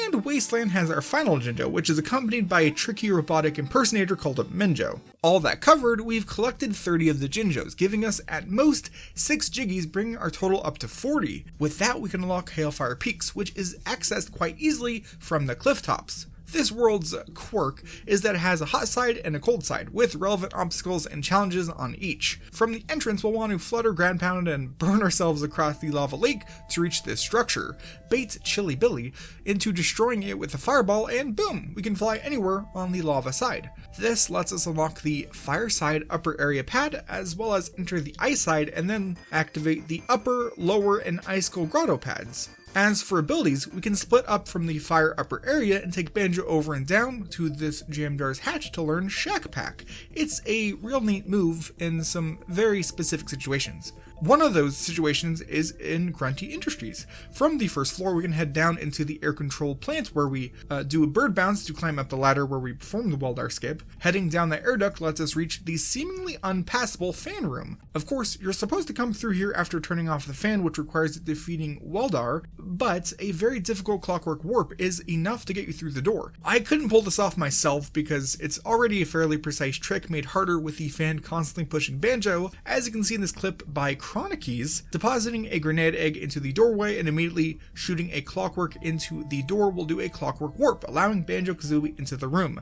And Wasteland has our final Jinjo, which is accompanied by a tricky robotic impersonator called a Minjo. All that covered, we've collected 30 of the Jinjos, giving us at most 6 Jiggies, bringing our total up to 40. With that, we can unlock Hailfire Peaks, which is accessed quite easily from the cliff tops. This world's quirk is that it has a hot side and a cold side, with relevant obstacles and challenges on each. From the entrance, we'll want to flutter, ground pound, and burn ourselves across the lava lake to reach this structure, bait Chilly Billy into destroying it with a fireball, and boom, we can fly anywhere on the lava side. This lets us unlock the fire side upper area pad, as well as enter the ice side and then activate the upper, lower, and icicle grotto pads. As for abilities, we can split up from the fire upper area and take Banjo over and down to this Jam Jar's hatch to learn Shack Pack. It's a real neat move in some very specific situations. One of those situations is in Grunty Industries. From the first floor, we can head down into the air-controlled plant where we do a bird bounce to climb up the ladder where we perform the Weldar skip. Heading down the air duct lets us reach the seemingly unpassable fan room. Of course, you're supposed to come through here after turning off the fan, which requires defeating Weldar, but a very difficult Clockwark warp is enough to get you through the door. I couldn't pull this off myself because it's already a fairly precise trick made harder with the fan constantly pushing Banjo, as you can see in this clip by Cronikeys. Depositing a grenade egg into the doorway and immediately shooting a Clockwark into the door will do a Clockwark warp, allowing Banjo-Kazooie into the room.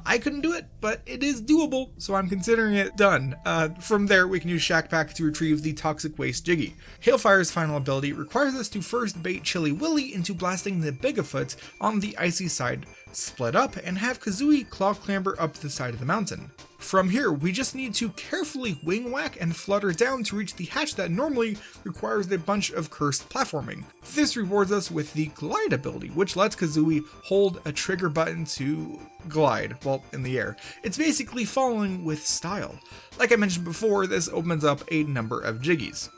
I couldn't do it, but it is doable, so I'm considering it done. From there, we can use Shack Pack to retrieve the Toxic Waste Jiggy. Hailfire's final ability requires us to first bait Chilly Willy into blasting the Bigafoot on the icy side, split up, and have Kazooie claw clamber up the side of the mountain. From here, we just need to carefully wing whack and flutter down to reach the hatch that normally requires a bunch of cursed platforming. This rewards us with the glide ability, which lets Kazooie hold a trigger button to glide, well, in the air. It's basically falling with style. Like I mentioned before, this opens up a number of jiggies.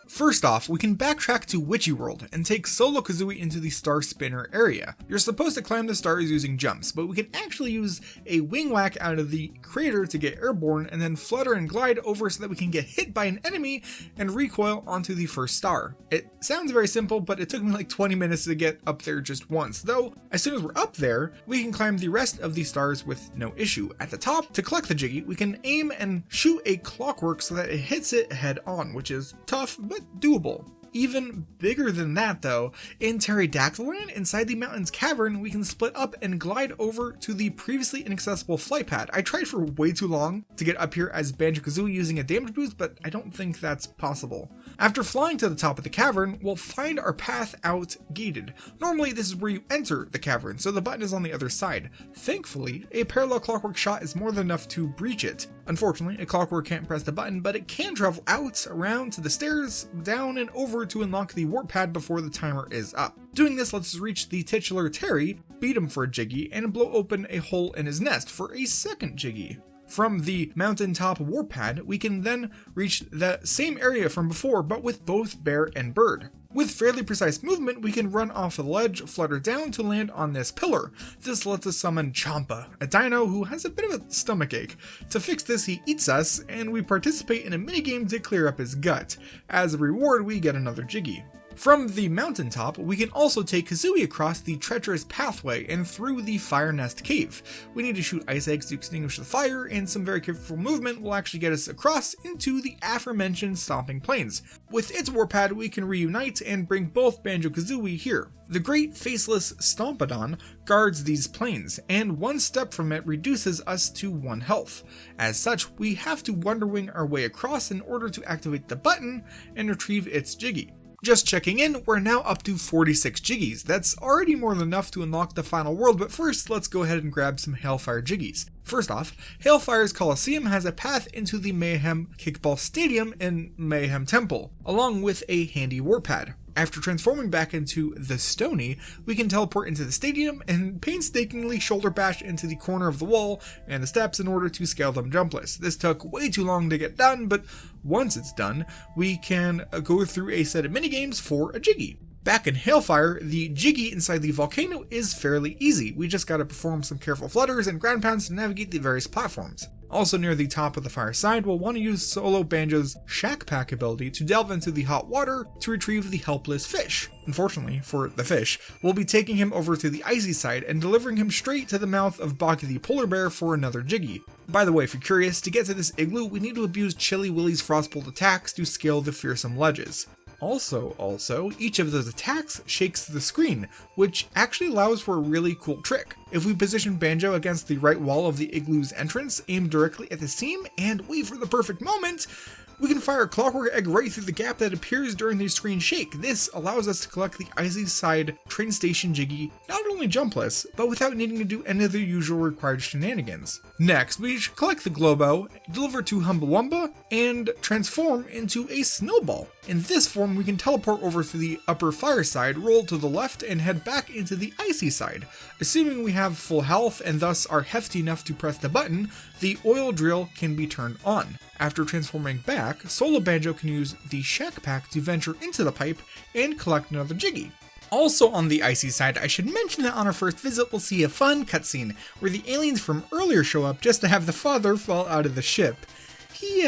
First off, we can backtrack to Witchy World and take Solo Kazooie into the Star Spinner area. You're supposed to climb the stars using jumps, but we can actually use a wing whack out of the crater to get airborne and then flutter and glide over so that we can get hit by an enemy and recoil onto the first star. It sounds very simple, but it took me like 20 minutes to get up there just once, though as soon as we're up there, we can climb the rest of the stars with no issue. At the top, to collect the Jiggy, we can aim and shoot a Clockwork so that it hits it head on, which is tough, but doable. Even bigger than that though, in Terrydactyland, inside the mountain's cavern, we can split up and glide over to the previously inaccessible flight pad. I tried for way too long to get up here as Banjo-Kazooie using a damage boost, but I don't think that's possible. After flying to the top of the cavern, we'll find our path out gated. Normally this is where you enter the cavern, so the button is on the other side. Thankfully, a parallel Clockwork shot is more than enough to breach it. Unfortunately, a Clockwork can't press the button, but it can travel out, around to the stairs, down, and over to unlock the warp pad before the timer is up. Doing this lets us reach the titular Terry, beat him for a Jiggy, and blow open a hole in his nest for a second Jiggy. From the mountaintop warp pad, we can then reach the same area from before, but with both bear and bird. With fairly precise movement, we can run off the ledge, flutter down to land on this pillar. This lets us summon Champa, a dino who has a bit of a stomachache. To fix this, he eats us, and we participate in a minigame to clear up his gut. As a reward, we get another Jiggy. From the mountaintop, we can also take Kazooie across the treacherous pathway and through the Fire Nest Cave. We need to shoot ice eggs to extinguish the fire, and some very careful movement will actually get us across into the aforementioned Stomping Plains. With its warp pad, we can reunite and bring both Banjo-Kazooie here. The Great Faceless Stompodon guards these plains, and one step from it reduces us to 1 health. As such, we have to Wonder Wing our way across in order to activate the button and retrieve its Jiggy. Just checking in, we're now up to 46 Jiggies. That's already more than enough to unlock the final world, but first let's go ahead and grab some Hailfire Jiggies. First off, Hailfire's Coliseum has a path into the Mayahem Kickball Stadium in Mayahem Temple, along with a handy warp pad. After transforming back into the Stony, we can teleport into the stadium and painstakingly shoulder bash into the corner of the wall and the steps in order to scale them jumpless. This took way too long to get done, but once it's done, we can go through a set of minigames for a Jiggy. Back in Hailfire, the Jiggy inside the volcano is fairly easy. We just gotta perform some careful flutters and ground pounds to navigate the various platforms. Also near the top of the fire side, we'll want to use Solo Banjo's Shack Pack ability to delve into the hot water to retrieve the helpless fish. Unfortunately for the fish, we'll be taking him over to the icy side and delivering him straight to the mouth of Boggy the Polar Bear for another Jiggy. By the way, if you're curious, to get to this igloo, we need to abuse Chilly Willy's Frostbolt attacks to scale the fearsome ledges. Also, each of those attacks shakes the screen, which actually allows for a really cool trick. If we position Banjo against the right wall of the igloo's entrance, aim directly at the seam, and wait for the perfect moment, we can fire a Clockwark egg right through the gap that appears during the screen shake. This allows us to collect the icy side train station Jiggy not only jumpless, but without needing to do any of the usual required shenanigans. Next, we should collect the Globo, deliver to Humbawamba, and transform into a snowball. In this form, we can teleport over to the upper fire side, roll to the left, and head back into the icy side. Assuming we have full health and thus are hefty enough to press the button, the oil drill can be turned on. After transforming back, Solo Banjo can use the Shack Pack to venture into the pipe and collect another Jiggy. Also on the icy side, I should mention that on our first visit we'll see a fun cutscene where the aliens from earlier show up just to have the father fall out of the ship. He,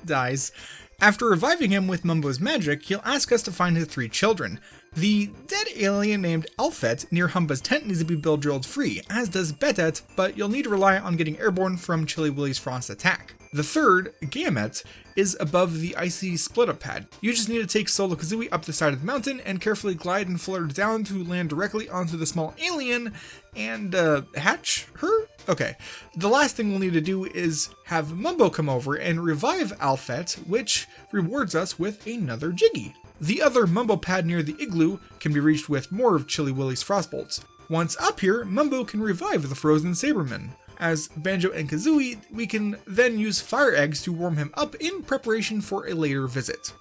dies. After reviving him with Mumbo's magic, he'll ask us to find his 3 children. The dead alien named Alphet near Humba's tent needs to be build drilled free, as does Betet, but you'll need to rely on getting airborne from Chilly Willy's frost attack. The third, Gamet, is above the icy split-up pad. You just need to take Solo Kazooie up the side of the mountain and carefully glide and flutter down to land directly onto the small alien and, hatch her? Okay, the last thing we'll need to do is have Mumbo come over and revive Alphet, which rewards us with another Jiggy. The other Mumbo pad near the igloo can be reached with more of Chilly Willy's frostbolts. Once up here, Mumbo can revive the frozen Saberman. As Banjo and Kazooie, we can then use fire eggs to warm him up in preparation for a later visit.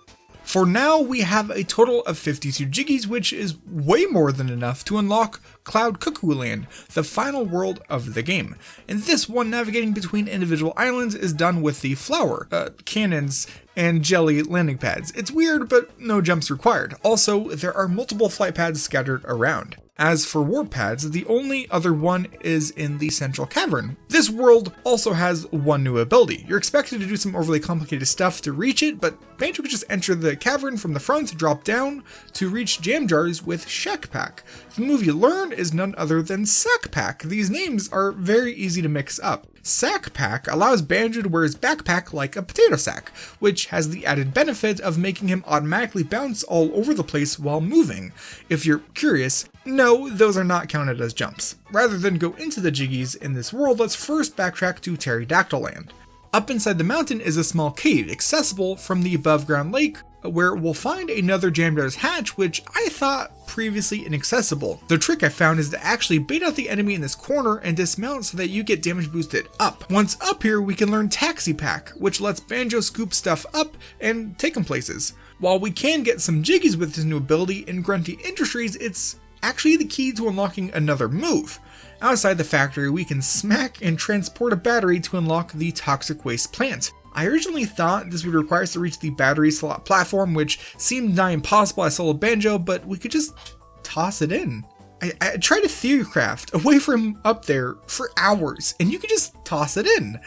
For now, we have a total of 52 Jiggies, which is way more than enough to unlock Cloud Cuckooland, the final world of the game. In this one, navigating between individual islands is done with the flower, cannons, and jelly landing pads. It's weird, but no jumps required. Also, there are multiple flight pads scattered around. As for warp pads, the only other one is in the central cavern. This world also has one new ability. You're expected to do some overly complicated stuff to reach it, but Banjo can just enter the cavern from the front, drop down to reach jam jars with Shack Pack. The move you learn is none other than Sack Pack. These names are very easy to mix up. Sack Pack allows Banjo to wear his backpack like a potato sack, which has the added benefit of making him automatically bounce all over the place while moving. If you're curious, no, those are not counted as jumps. Rather than go into the Jiggies in this world, let's first backtrack to Terrydactyland. Up inside the mountain is a small cave, accessible from the above ground lake, where we'll find another Jamdar's hatch, which I thought previously inaccessible. The trick I found is to actually bait out the enemy in this corner and dismount so that you get damage boosted up. Once up here, we can learn Taxi Pack, which lets Banjo scoop stuff up and take them places. While we can get some Jiggies with this new ability in Grunty Industries, it's actually the key to unlocking another move. Outside the factory, we can smack and transport a battery to unlock the toxic waste plant. I originally thought this would require us to reach the battery slot platform, which seemed nigh impossible as Solo Banjo, but we could just toss it in. I tried to Theorycraft away from up there for hours, and you could just toss it in.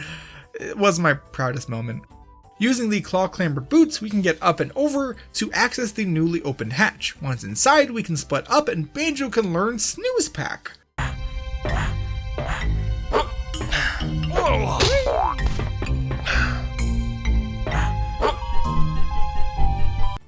It wasn't my proudest moment. Using the claw clamber boots, we can get up and over to access the newly opened hatch. Once inside, we can split up and Banjo can learn Snooze Pack.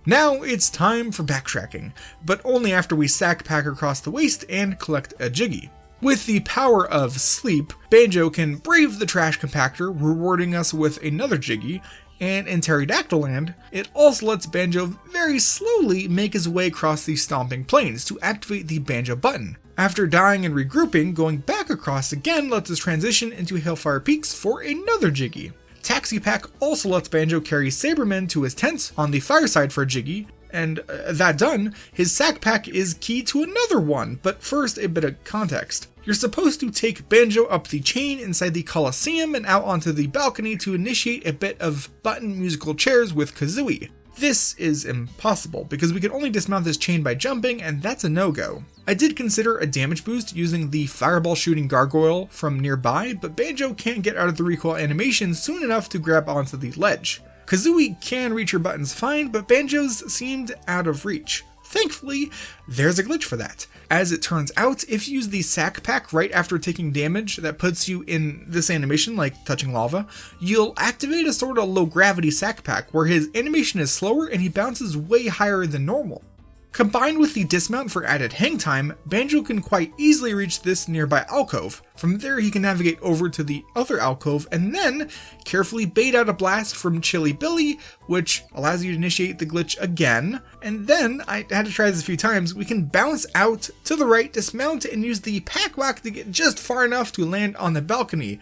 Now it's time for backtracking, but only after we sack pack across the waste and collect a Jiggy. With the power of sleep, Banjo can brave the trash compactor, rewarding us with another Jiggy, and in Terrydactyland, it also lets Banjo very slowly make his way across the stomping plains to activate the Banjo button. After dying and regrouping, going back across again lets us transition into Hailfire Peaks for another Jiggy. Taxi Pack also lets Banjo carry Saberman to his tent on the fireside for a Jiggy, and that done, his Sack Pack is key to another one, but first a bit of context. You're supposed to take Banjo up the chain inside the Coliseum and out onto the balcony to initiate a bit of button musical chairs with Kazooie. This is impossible, because we can only dismount this chain by jumping, and that's a no-go. I did consider a damage boost using the fireball shooting gargoyle from nearby, but Banjo can't get out of the recoil animation soon enough to grab onto the ledge. Kazooie can reach her buttons fine, but Banjo's seemed out of reach. Thankfully, there's a glitch for that. As it turns out, if you use the sack pack right after taking damage that puts you in this animation, like touching lava, you'll activate a sort of low gravity sack pack where his animation is slower and he bounces way higher than normal. Combined with the dismount for added hang time, Banjo can quite easily reach this nearby alcove. From there he can navigate over to the other alcove and then carefully bait out a blast from Chili Billy, which allows you to initiate the glitch again. And then, I had to try this a few times, we can bounce out to the right, dismount, and use the pack whack to get just far enough to land on the balcony.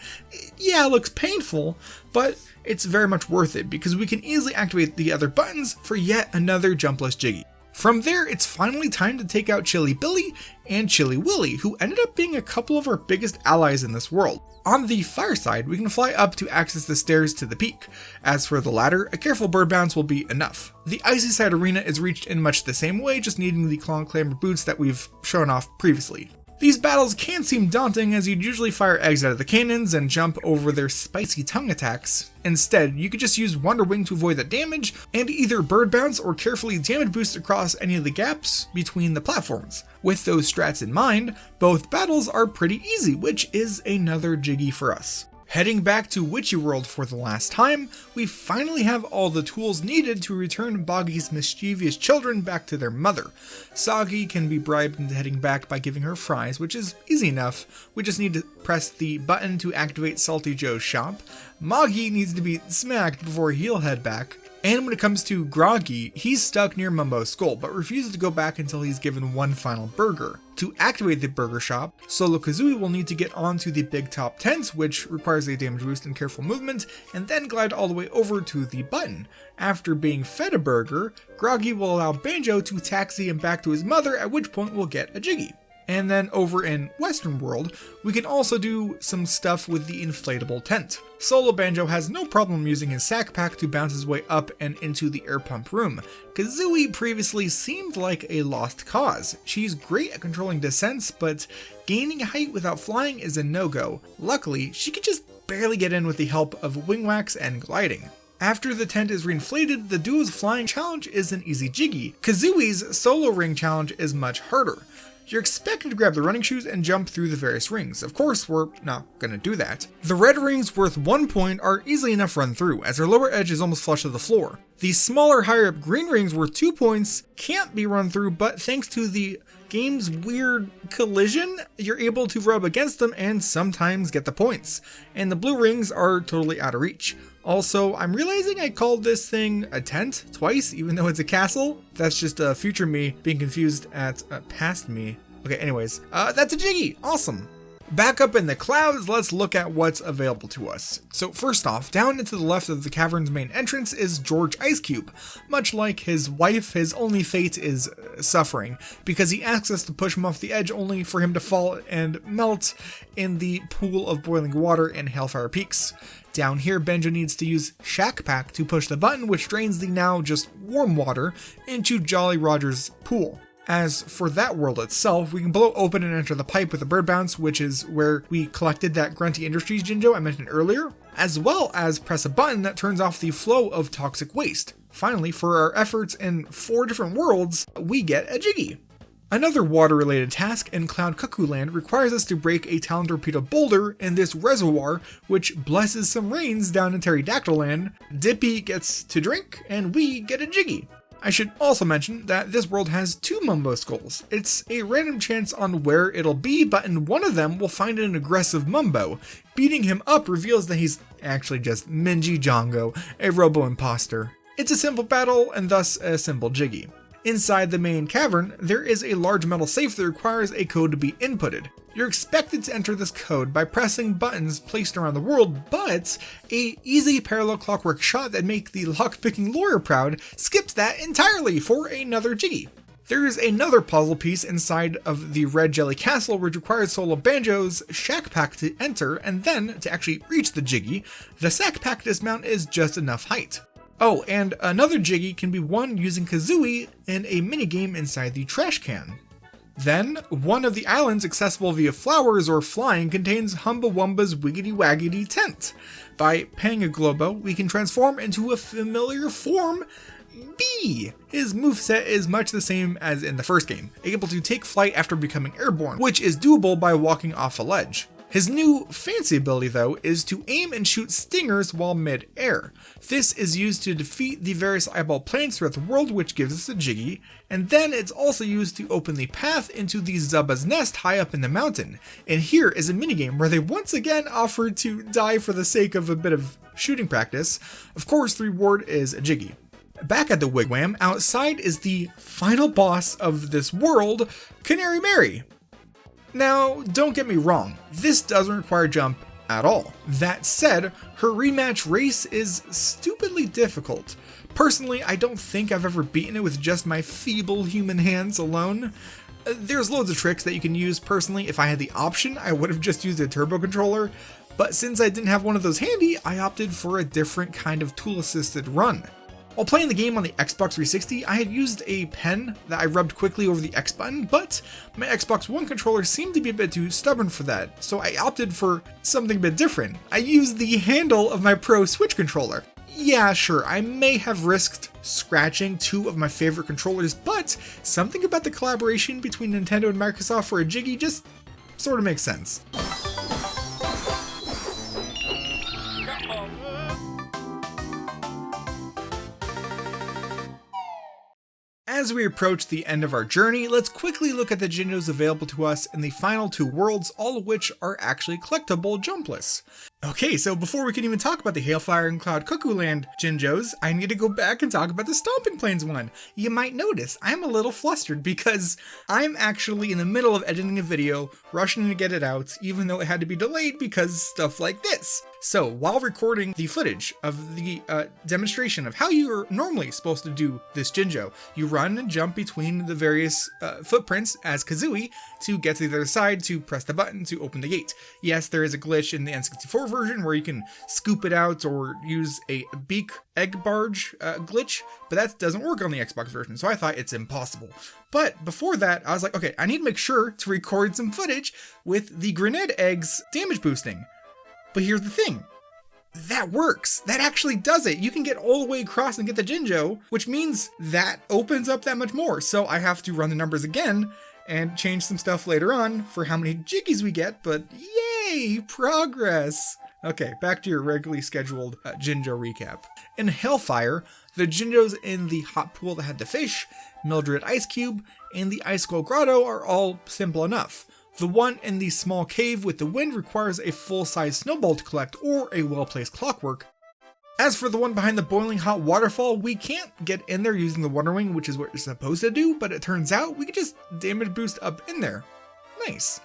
Yeah, it looks painful, but it's very much worth it because we can easily activate the other buttons for yet another jumpless Jiggy. From there, it's finally time to take out Chili Billy and Chili Willy, who ended up being a couple of our biggest allies in this world. On the fire side, we can fly up to access the stairs to the peak. As for the ladder, a careful bird bounce will be enough. The icy side arena is reached in much the same way, just needing the claw and clamber boots that we've shown off previously. These battles can seem daunting as you'd usually fire eggs out of the cannons and jump over their spicy tongue attacks. Instead, you could just use Wonder Wing to avoid that damage and either bird bounce or carefully damage boost across any of the gaps between the platforms. With those strats in mind, both battles are pretty easy, which is another Jiggy for us. Heading back to Witchy World for the last time, we finally have all the tools needed to return Boggy's mischievous children back to their mother. Soggy can be bribed into heading back by giving her fries, which is easy enough. We just need to press the button to activate Salty Joe's shop. Moggy needs to be smacked before he'll head back. And when it comes to Groggy, he's stuck near Mumbo's skull, but refuses to go back until he's given one final burger. To activate the burger shop, Solo Kazooie will need to get onto the big top tent, which requires a damage boost and careful movement, and then glide all the way over to the button. After being fed a burger, Groggy will allow Banjo to taxi him back to his mother, at which point we'll get a Jiggy. And then over in Western World, we can also do some stuff with the inflatable tent. Solo Banjo has no problem using his sack pack to bounce his way up and into the air pump room. Kazooie previously seemed like a lost cause. She's great at controlling descents, but gaining height without flying is a no-go. Luckily, she can just barely get in with the help of wing whacks and gliding. After the tent is reinflated, the duo's flying challenge is an easy Jiggy. Kazooie's solo ring challenge is much harder. You're expected to grab the running shoes and jump through the various rings. Of course, we're not gonna do that. The red rings worth 1 point are easily enough run through, as their lower edge is almost flush with the floor. The smaller, higher up green rings worth 2 points can't be run through, but thanks to the game's weird collision, you're able to rub against them and sometimes get the points. And the blue rings are totally out of reach. Also, I'm realizing I called this thing a tent twice, even though it's a castle. That's just future me being confused at past me. Okay, anyways, that's a Jiggy, awesome. Back up in the clouds, let's look at what's available to us. So first off, down and to the left of the cavern's main entrance is George Ice Cube. Much like his wife, his only fate is suffering, because he asks us to push him off the edge only for him to fall and melt in the pool of boiling water in Hailfire Peaks. Down here, Banjo needs to use Shack Pack to push the button, which drains the now just warm water into Jolly Roger's pool. As for that world itself, we can blow open and enter the pipe with a bird bounce, which is where we collected that Grunty Industries Jinjo I mentioned earlier, as well as press a button that turns off the flow of toxic waste. Finally, for our efforts in 4 different worlds, we get a Jiggy. Another water-related task in Cloud Cuckooland requires us to break a Talon Torpedo boulder in this reservoir, which blesses some rains down in Terrydactyland. Dippy gets to drink, and we get a Jiggy. I should also mention that this world has 2 Mumbo skulls. It's a random chance on where it'll be, but in one of them we'll find an aggressive Mumbo. Beating him up reveals that he's actually just Minji Jongo, a robo-imposter. It's a simple battle, and thus a simple Jiggy. Inside the main cavern, there is a large metal safe that requires a code to be inputted. You're expected to enter this code by pressing buttons placed around the world, but a easy parallel clockwork shot that make the lockpicking lawyer proud skips that entirely for another Jiggy. There is another puzzle piece inside of the Red Jelly Castle which requires Solo Banjo's Shack Pack to enter, and then to actually reach the Jiggy, the Sack Pack dismount is just enough height. Oh, and another Jiggy can be won using Kazooie in a minigame inside the trash can. Then, one of the islands accessible via flowers or flying contains Humbawumba's Wiggity Waggity tent. By paying a Globo, we can transform into a familiar form, B. His moveset is much the same as in the first game, able to take flight after becoming airborne, which is doable by walking off a ledge. His new fancy ability though is to aim and shoot stingers while mid-air. This is used to defeat the various eyeball plants throughout the world, which gives us a Jiggy, and then it's also used to open the path into the Zubba's nest high up in the mountain. And here is a minigame where they once again offer to die for the sake of a bit of shooting practice. Of course, the reward is a Jiggy. Back at the wigwam, outside is the final boss of this world, Canary Mary. Now, don't get me wrong, this doesn't require jump at all. That said, her rematch race is stupidly difficult. Personally, I don't think I've ever beaten it with just my feeble human hands alone. There's loads of tricks that you can use. Personally, if I had the option, I would have just used a turbo controller, but since I didn't have one of those handy, I opted for a different kind of tool-assisted run. While playing the game on the Xbox 360, I had used a pen that I rubbed quickly over the X button, but my Xbox One controller seemed to be a bit too stubborn for that, so I opted for something a bit different. I used the handle of my Pro Switch controller. Yeah, sure, I may have risked scratching two of my favorite controllers, but something about the collaboration between Nintendo and Microsoft for a Jiggy just sort of makes sense. As we approach the end of our journey, let's quickly look at the Jinjos available to us in the final two worlds, all of which are actually collectible jumpless. Okay, so before we can even talk about the Hailfire and Cloud Cuckooland Jinjos, I need to go back and talk about the Stomping Plains one. You might notice I'm a little flustered because I'm actually in the middle of editing a video, rushing to get it out, even though it had to be delayed because stuff like this. So while recording the footage of the demonstration of how you are normally supposed to do this Jinjo, you run and jump between the various footprints as Kazooie to get to the other side to press the button to open the gate. Yes, there is a glitch in the N64 version where you can scoop it out or use a beak egg barge glitch, but that doesn't work on the Xbox version, so I thought it's impossible. But before that, I was like, okay, I need to make sure to record some footage with the grenade eggs damage boosting. But here's the thing, that works. That actually does it. You can get all the way across and get the Jinjo, which means that opens up that much more. So I have to run the numbers again and change some stuff later on for how many Jiggies we get, but yay, progress. Okay, back to your regularly scheduled Jinjo recap. In Hailfire, the Jinjos in the hot pool that had the fish, Mildred Ice Cube, and the Icicle Grotto are all simple enough. The one in the small cave with the wind requires a full-size snowball to collect or a well-placed clockwork. As for the one behind the boiling hot waterfall, we can't get in there using the Wonder Wing, which is what you're supposed to do, but it turns out we could just damage boost up in there. Nice.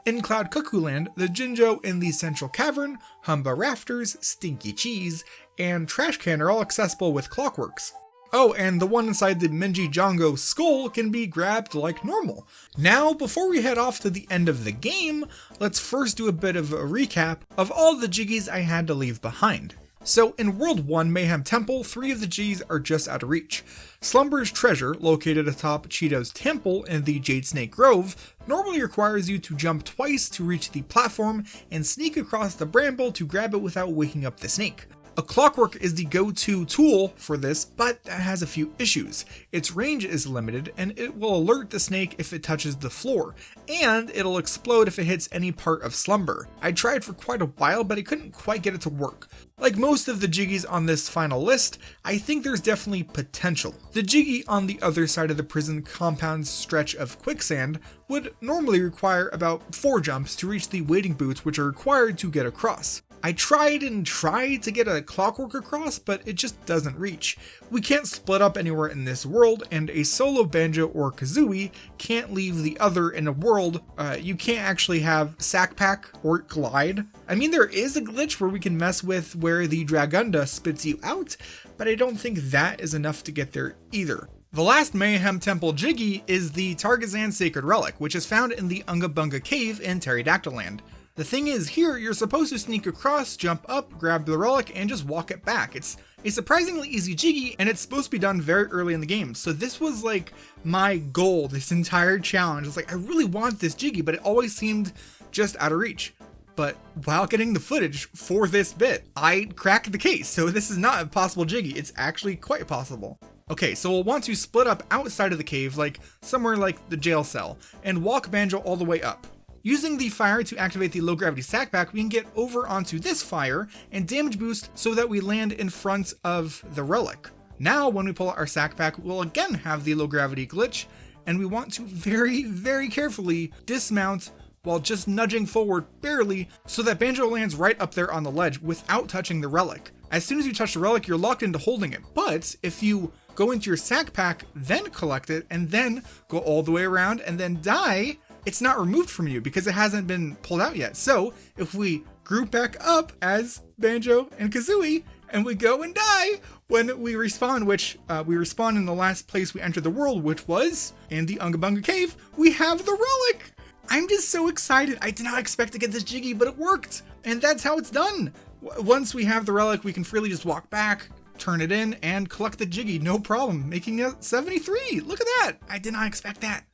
In Cloud Cuckooland, the Jinjo in the central cavern, Humba Rafters, Stinky Cheese, and Trash Can are all accessible with clockworks. Oh, and the one inside the Minji Jongo skull can be grabbed like normal. Now, before we head off to the end of the game, let's first do a bit of a recap of all the Jiggies I had to leave behind. So in World 1 Mayahem Temple, 3 of the Jiggies are just out of reach. Slumber's Treasure, located atop Cheeto's Temple in the Jade Snake Grove, normally requires you to jump twice to reach the platform and sneak across the bramble to grab it without waking up the snake. A clockwork is the go-to tool for this, but that has a few issues. Its range is limited, and it will alert the snake if it touches the floor, and it'll explode if it hits any part of Slumber. I tried for quite a while, but I couldn't quite get it to work. Like most of the Jiggies on this final list, I think there's definitely potential. The Jiggy on the other side of the prison compound's stretch of quicksand would normally require about 4 jumps to reach the waiting boots which are required to get across. I tried and tried to get a clockwork across, but it just doesn't reach. We can't split up anywhere in this world, and a solo Banjo or Kazooie can't leave the other in a world. You can't actually have sack pack or glide. I mean, there is a glitch where we can mess with where the Dragunda spits you out, but I don't think that is enough to get there either. The last Mayahem Temple Jiggy is the Targazan Sacred Relic, which is found in the Unga Bunga Cave in Terrydactyland. The thing is, here you're supposed to sneak across, jump up, grab the relic, and just walk it back. It's a surprisingly easy Jiggy, and it's supposed to be done very early in the game. So this was like my goal, this entire challenge. It's like, I really want this Jiggy, but it always seemed just out of reach. But while getting the footage for this bit, I cracked the case. So this is not a possible Jiggy, it's actually quite possible. Okay, so we'll want to split up outside of the cave, like somewhere like the jail cell, and walk Banjo all the way up. Using the fire to activate the low gravity sack pack, we can get over onto this fire and damage boost so that we land in front of the relic. Now, when we pull out our sack pack, we'll again have the low gravity glitch, and we want to very, very carefully dismount while just nudging forward barely so that Banjo lands right up there on the ledge without touching the relic. As soon as you touch the relic, you're locked into holding it, but if you go into your sack pack, then collect it, and then go all the way around and then die, it's not removed from you because it hasn't been pulled out yet. So if we group back up as Banjo and Kazooie and we go and die when we respawn, which we respawn in the last place we entered the world, which was in the Unga Bunga Cave, we have the relic. I'm just so excited. I did not expect to get this Jiggy, but it worked. And that's how it's done. Once we have the relic, we can freely just walk back, turn it in, and collect the Jiggy, no problem, making it 73. Look at that. I did not expect that.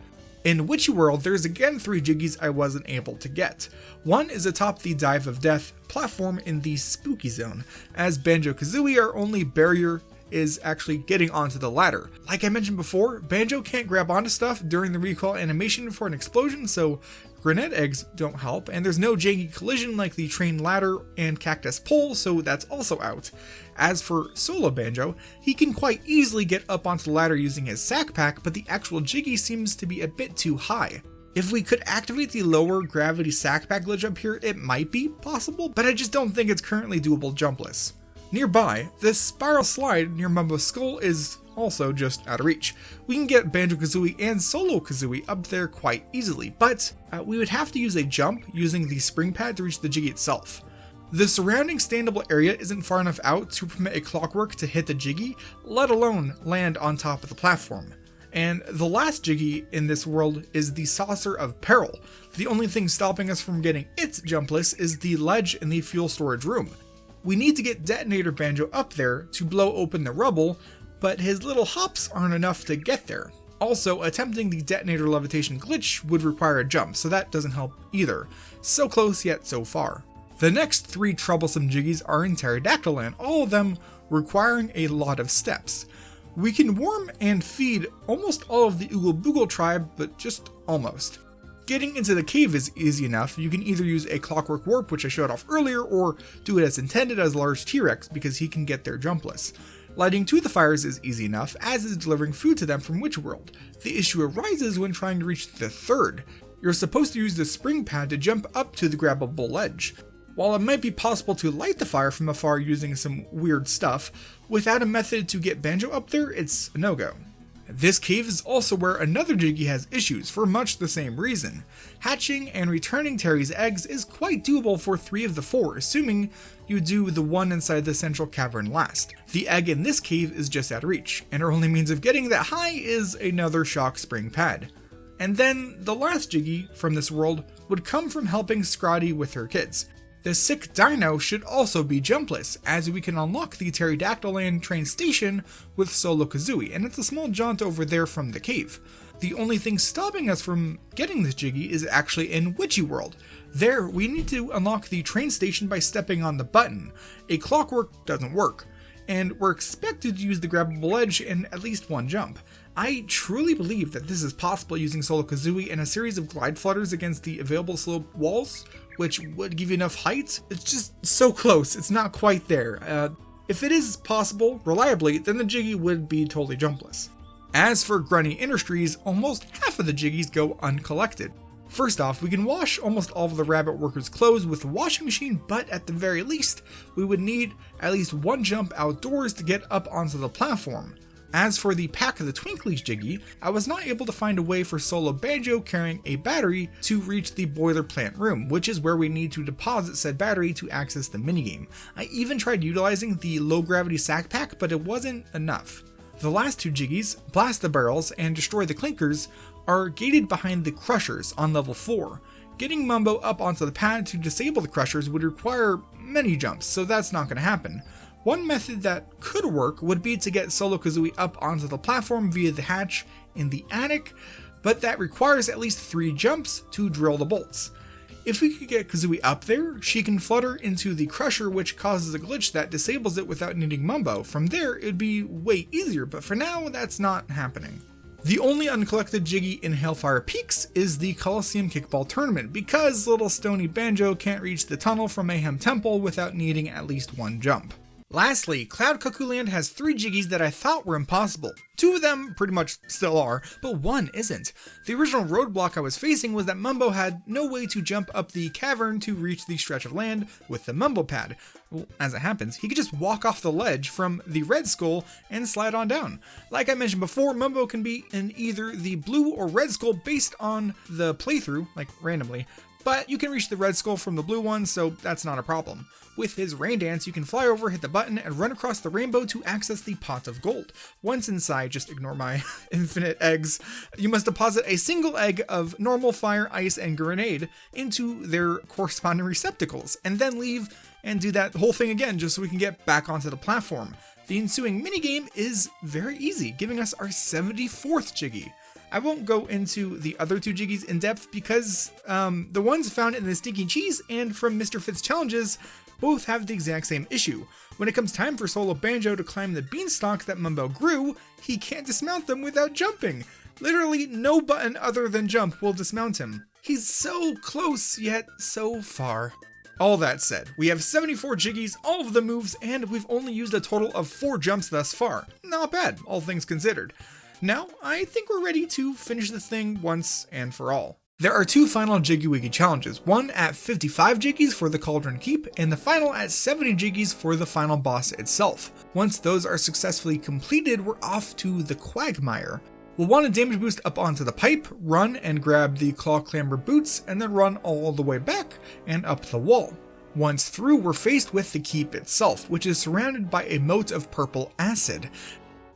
In Witchy World, there's again 3 Jiggies I wasn't able to get. One is atop the Dive of Death platform in the Spooky Zone, as Banjo-Kazooie, our only barrier, is actually getting onto the ladder. Like I mentioned before, Banjo can't grab onto stuff during the recoil animation for an explosion, so grenade eggs don't help, and there's no janky collision like the train ladder and cactus pole, so that's also out. As for Solo Banjo, he can quite easily get up onto the ladder using his sack pack, but the actual Jiggy seems to be a bit too high. If we could activate the lower gravity sack pack glitch up here, it might be possible, but I just don't think it's currently doable jumpless. Nearby, this spiral slide near Mumbo's skull is also just out of reach. We can get Banjo-Kazooie and Solo Kazooie up there quite easily, but we would have to use a jump using the spring pad to reach the Jiggy itself. The surrounding standable area isn't far enough out to permit a Clockwark to hit the Jiggy, let alone land on top of the platform. And the last Jiggy in this world is the Saucer of Peril. The only thing stopping us from getting its jumpless is the ledge in the fuel storage room. We need to get Detonator Banjo up there to blow open the rubble, but his little hops aren't enough to get there. Also, attempting the detonator levitation glitch would require a jump, so that doesn't help either. So close yet so far. The next 3 troublesome Jiggies are in Terrydactyland, all of them requiring a lot of steps. We can warm and feed almost all of the Oogle Boogle tribe, but just almost. Getting into the cave is easy enough. You can either use a Clockwork Warp, which I showed off earlier, or do it as intended as large T-Rex because he can get there jumpless. Lighting to the fires is easy enough, as is delivering food to them from Witch World. The issue arises when trying to reach the 3rd. You're supposed to use the spring pad to jump up to the grabbable ledge. While it might be possible to light the fire from afar using some weird stuff, without a method to get Banjo up there, it's a no-go. This cave is also where another Jiggy has issues for much the same reason. Hatching and returning Terry's eggs is quite doable for 3 of the 4, assuming you do the one inside the central cavern last. The egg in this cave is just out of reach, and our only means of getting that high is another shock spring pad. And then the last Jiggy from this world would come from helping Scrotty with her kids. The sick dino should also be jumpless, as we can unlock the Terrydactyland train station with Solo Kazooie, and it's a small jaunt over there from the cave. The only thing stopping us from getting this Jiggy is actually in Witchy World. There, we need to unlock the train station by stepping on the button. A Clockwork doesn't work, and we're expected to use the grabbable ledge in at least one jump. I truly believe that this is possible using Solo Kazooie and a series of glide flutters against the available slope walls, which would give you enough height. It's just so close, it's not quite there. If it is possible reliably, then the Jiggy would be totally jumpless. As for Grunty Industries, almost half of the Jiggies go uncollected. First off, we can wash almost all of the rabbit workers' clothes with the washing machine, but at the very least, we would need at least one jump outdoors to get up onto the platform. As for the Pack of the Twinklies Jiggy, I was not able to find a way for Solo Banjo carrying a battery to reach the boiler plant room, which is where we need to deposit said battery to access the minigame. I even tried utilizing the low gravity sack pack, but it wasn't enough. The last 2 Jiggies, Blast the Barrels and Destroy the Clinkers, are gated behind the Crushers on level 4. Getting Mumbo up onto the pad to disable the Crushers would require many jumps, so that's not going to happen. One method that could work would be to get Solo Kazooie up onto the platform via the hatch in the attic, but that requires at least 3 jumps to drill the bolts. If we could get Kazooie up there, she can flutter into the crusher, which causes a glitch that disables it without needing Mumbo. From there, it'd be way easier, but for now, that's not happening. The only uncollected Jiggy in Hailfire Peaks is the Coliseum Kickball Tournament, because little Stony Banjo can't reach the tunnel from Mayahem Temple without needing at least one jump. Lastly, Cloud Cuckooland has 3 Jiggies that I thought were impossible. 2 of them pretty much still are, but 1 isn't. The original roadblock I was facing was that Mumbo had no way to jump up the cavern to reach the stretch of land with the Mumbo pad. Well, as it happens, he could just walk off the ledge from the red skull and slide on down. Like I mentioned before, Mumbo can be in either the blue or red skull based on the playthrough, like randomly, but you can reach the red skull from the blue one, so that's not a problem. With his rain dance, you can fly over, hit the button, and run across the rainbow to access the pot of gold. Once inside, just ignore my infinite eggs, you must deposit a single egg of normal, fire, ice, and grenade into their corresponding receptacles, and then leave and do that whole thing again just so we can get back onto the platform. The ensuing minigame is very easy, giving us our 74th Jiggy. I won't go into the other 2 Jiggies in depth because the ones found in the Stinky Cheese and from Mr. Fitz challenges both have the exact same issue. When it comes time for Solo Banjo to climb the beanstalk that Mumbo grew, he can't dismount them without jumping. Literally no button other than jump will dismount him. He's so close yet so far. All that said, we have 74 Jiggies, all of the moves, and we've only used a total of 4 jumps thus far. Not bad, all things considered. Now, I think we're ready to finish this thing once and for all. There are 2 final Jiggy Wiggy challenges, one at 55 Jiggies for the Cauldron Keep, and the final at 70 Jiggies for the final boss itself. Once those are successfully completed, we're off to the Quagmire. We'll want a damage boost up onto the pipe, run and grab the Claw Clamber boots, and then run all the way back and up the wall. Once through, we're faced with the keep itself, which is surrounded by a moat of purple acid.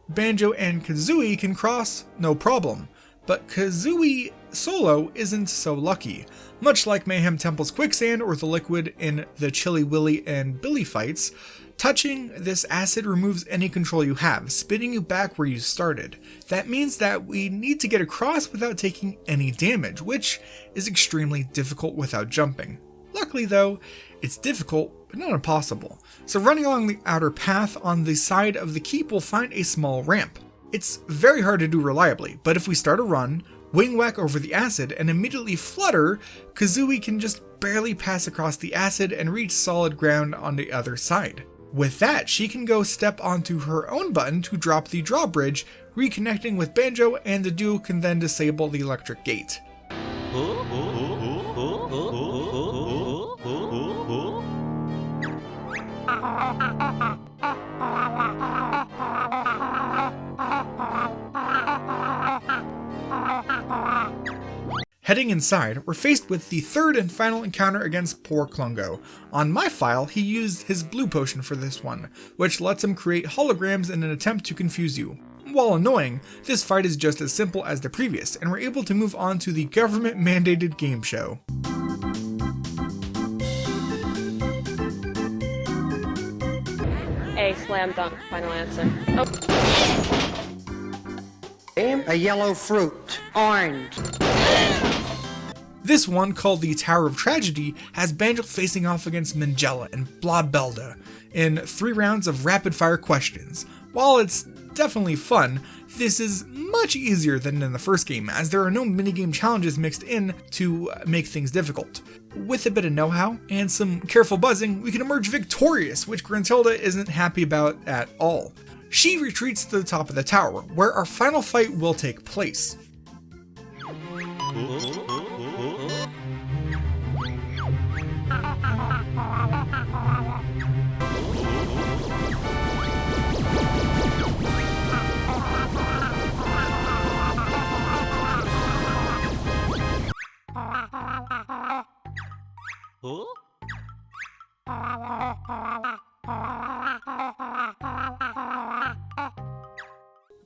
Banjo and Kazooie can cross, no problem, but Kazooie solo isn't so lucky. Much like Mayahem Temple's quicksand or the liquid in the Chilly Willy and Billy fights, touching this acid removes any control you have, spinning you back where you started. That means that we need to get across without taking any damage, which is extremely difficult without jumping. Luckily though, it's difficult, but not impossible. So running along the outer path on the side of the keep, we'll find a small ramp. It's very hard to do reliably, but if we start a run, wing whack over the acid, and immediately flutter, Kazooie can just barely pass across the acid and reach solid ground on the other side. With that, she can go step onto her own button to drop the drawbridge, reconnecting with Banjo, and the duo can then disable the electric gate. Heading inside, we're faced with the 3rd and final encounter against poor Klungo. On my file, he used his blue potion for this one, which lets him create holograms in an attempt to confuse you. While annoying, this fight is just as simple as the previous, and we're able to move on to the government-mandated game show. A slam dunk, final answer. Oh. A yellow fruit. Orange. This one, called the Tower of Tragedy, has Banjo facing off against Mangella and Blobelda in 3 rounds of rapid-fire questions. While it's definitely fun, this is much easier than in the first game, as there are no minigame challenges mixed in to make things difficult. With a bit of know-how and some careful buzzing, we can emerge victorious, which Gruntilda isn't happy about at all. She retreats to the top of the tower, where our final fight will take place.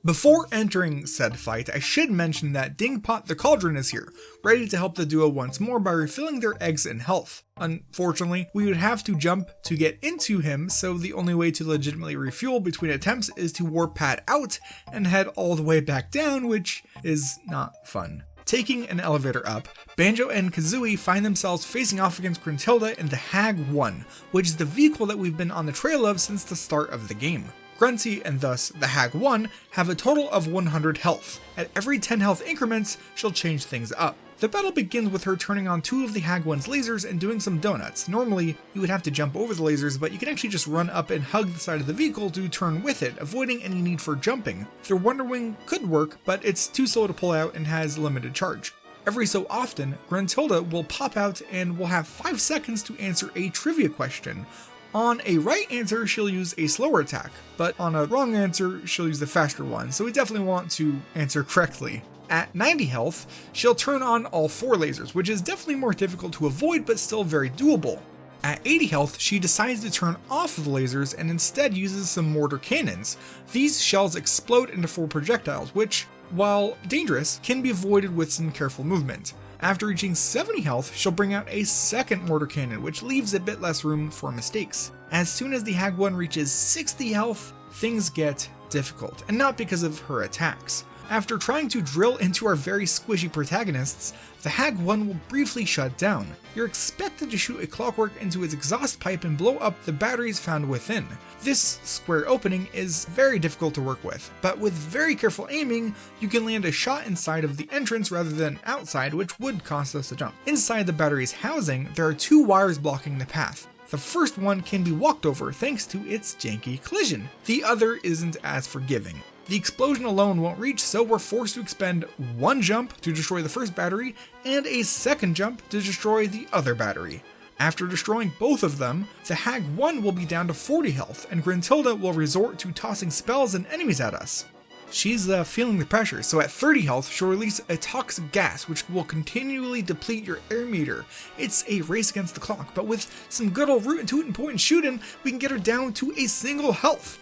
Before entering said fight, I should mention that Dingpot the Cauldron is here, ready to help the duo once more by refilling their eggs and health. Unfortunately, we would have to jump to get into him, so the only way to legitimately refuel between attempts is to warp pad out and head all the way back down, which is not fun. Taking an elevator up, Banjo and Kazooie find themselves facing off against Gruntilda in the Hag 1, which is the vehicle that we've been on the trail of since the start of the game. Grunty, and thus the Hag 1, have a total of 100 health. At every 10 health increments, she'll change things up. The battle begins with her turning on 2 of the Hag 1's lasers and doing some donuts. Normally, you would have to jump over the lasers, but you can actually just run up and hug the side of the vehicle to turn with it, avoiding any need for jumping. Their Wonder Wing could work, but it's too slow to pull out and has limited charge. Every so often, Gruntilda will pop out and will have 5 seconds to answer a trivia question. On a right answer, she'll use a slower attack, but on a wrong answer, she'll use the faster one, so we definitely want to answer correctly. At 90 health, she'll turn on all 4 lasers, which is definitely more difficult to avoid, but still very doable. At 80 health, she decides to turn off the lasers and instead uses some mortar cannons. These shells explode into 4 projectiles, which, while dangerous, can be avoided with some careful movement. After reaching 70 health, she'll bring out a second mortar cannon, which leaves a bit less room for mistakes. As soon as the Hag 1 reaches 60 health, things get difficult, and not because of her attacks. After trying to drill into our very squishy protagonists, the Hag 1 will briefly shut down. You're expected to shoot a Clockwark into its exhaust pipe and blow up the batteries found within. This square opening is very difficult to work with, but with very careful aiming, you can land a shot inside of the entrance rather than outside, which would cost us a jump. Inside the battery's housing, there are 2 wires blocking the path. The first one can be walked over thanks to its janky collision. The other isn't as forgiving. The explosion alone won't reach, so we're forced to expend 1 jump to destroy the first battery and a second jump to destroy the other battery. After destroying both of them, the Hag 1 will be down to 40 health, and Gruntilda will resort to tossing spells and enemies at us. She's feeling the pressure, so at 30 health, she'll release a toxic gas which will continually deplete your air meter. It's a race against the clock, but with some good old root and toot and point and shootin', we can get her down to a single health.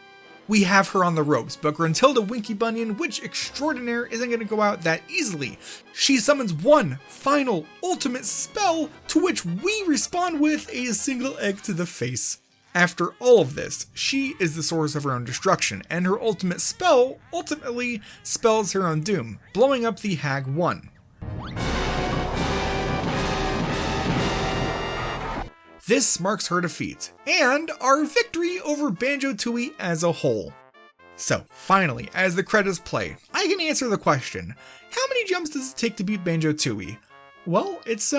We have her on the ropes, but Gruntilda Winky Bunyan Witch Extraordinaire isn't going to go out that easily. She summons one final ultimate spell, to which we respond with a single egg to the face. After all of this, she is the source of her own destruction, and her ultimate spell ultimately spells her own doom, blowing up the Hag 1. This marks her defeat, and our victory over Banjo-Tooie as a whole. So, finally, as the credits play, I can answer the question, how many jumps does it take to beat Banjo-Tooie? Well, it's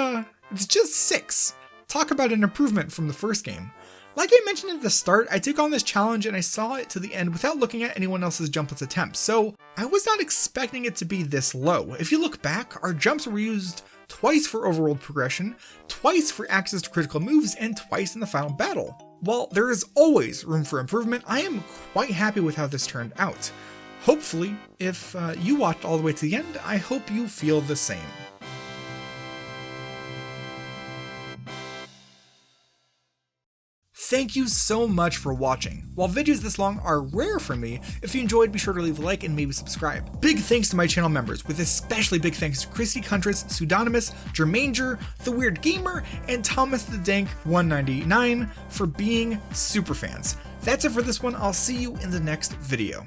just 6. Talk about an improvement from the first game. Like I mentioned at the start, I took on this challenge and I saw it to the end without looking at anyone else's jumpless attempts, so I was not expecting it to be this low. If you look back, our jumps were used twice for overworld progression, twice for access to critical moves, and twice in the final battle. While there is always room for improvement, I am quite happy with how this turned out. Hopefully, if you watched all the way to the end, I hope you feel the same. Thank you so much for watching. While videos this long are rare for me, if you enjoyed, be sure to leave a like and maybe subscribe. Big thanks to my channel members, with especially big thanks to Christy Cuntris, Pseudonymous, Jermanger, The Weird Gamer, and Thomas the Dank 199 for being super fans. That's it for this one. I'll see you in the next video.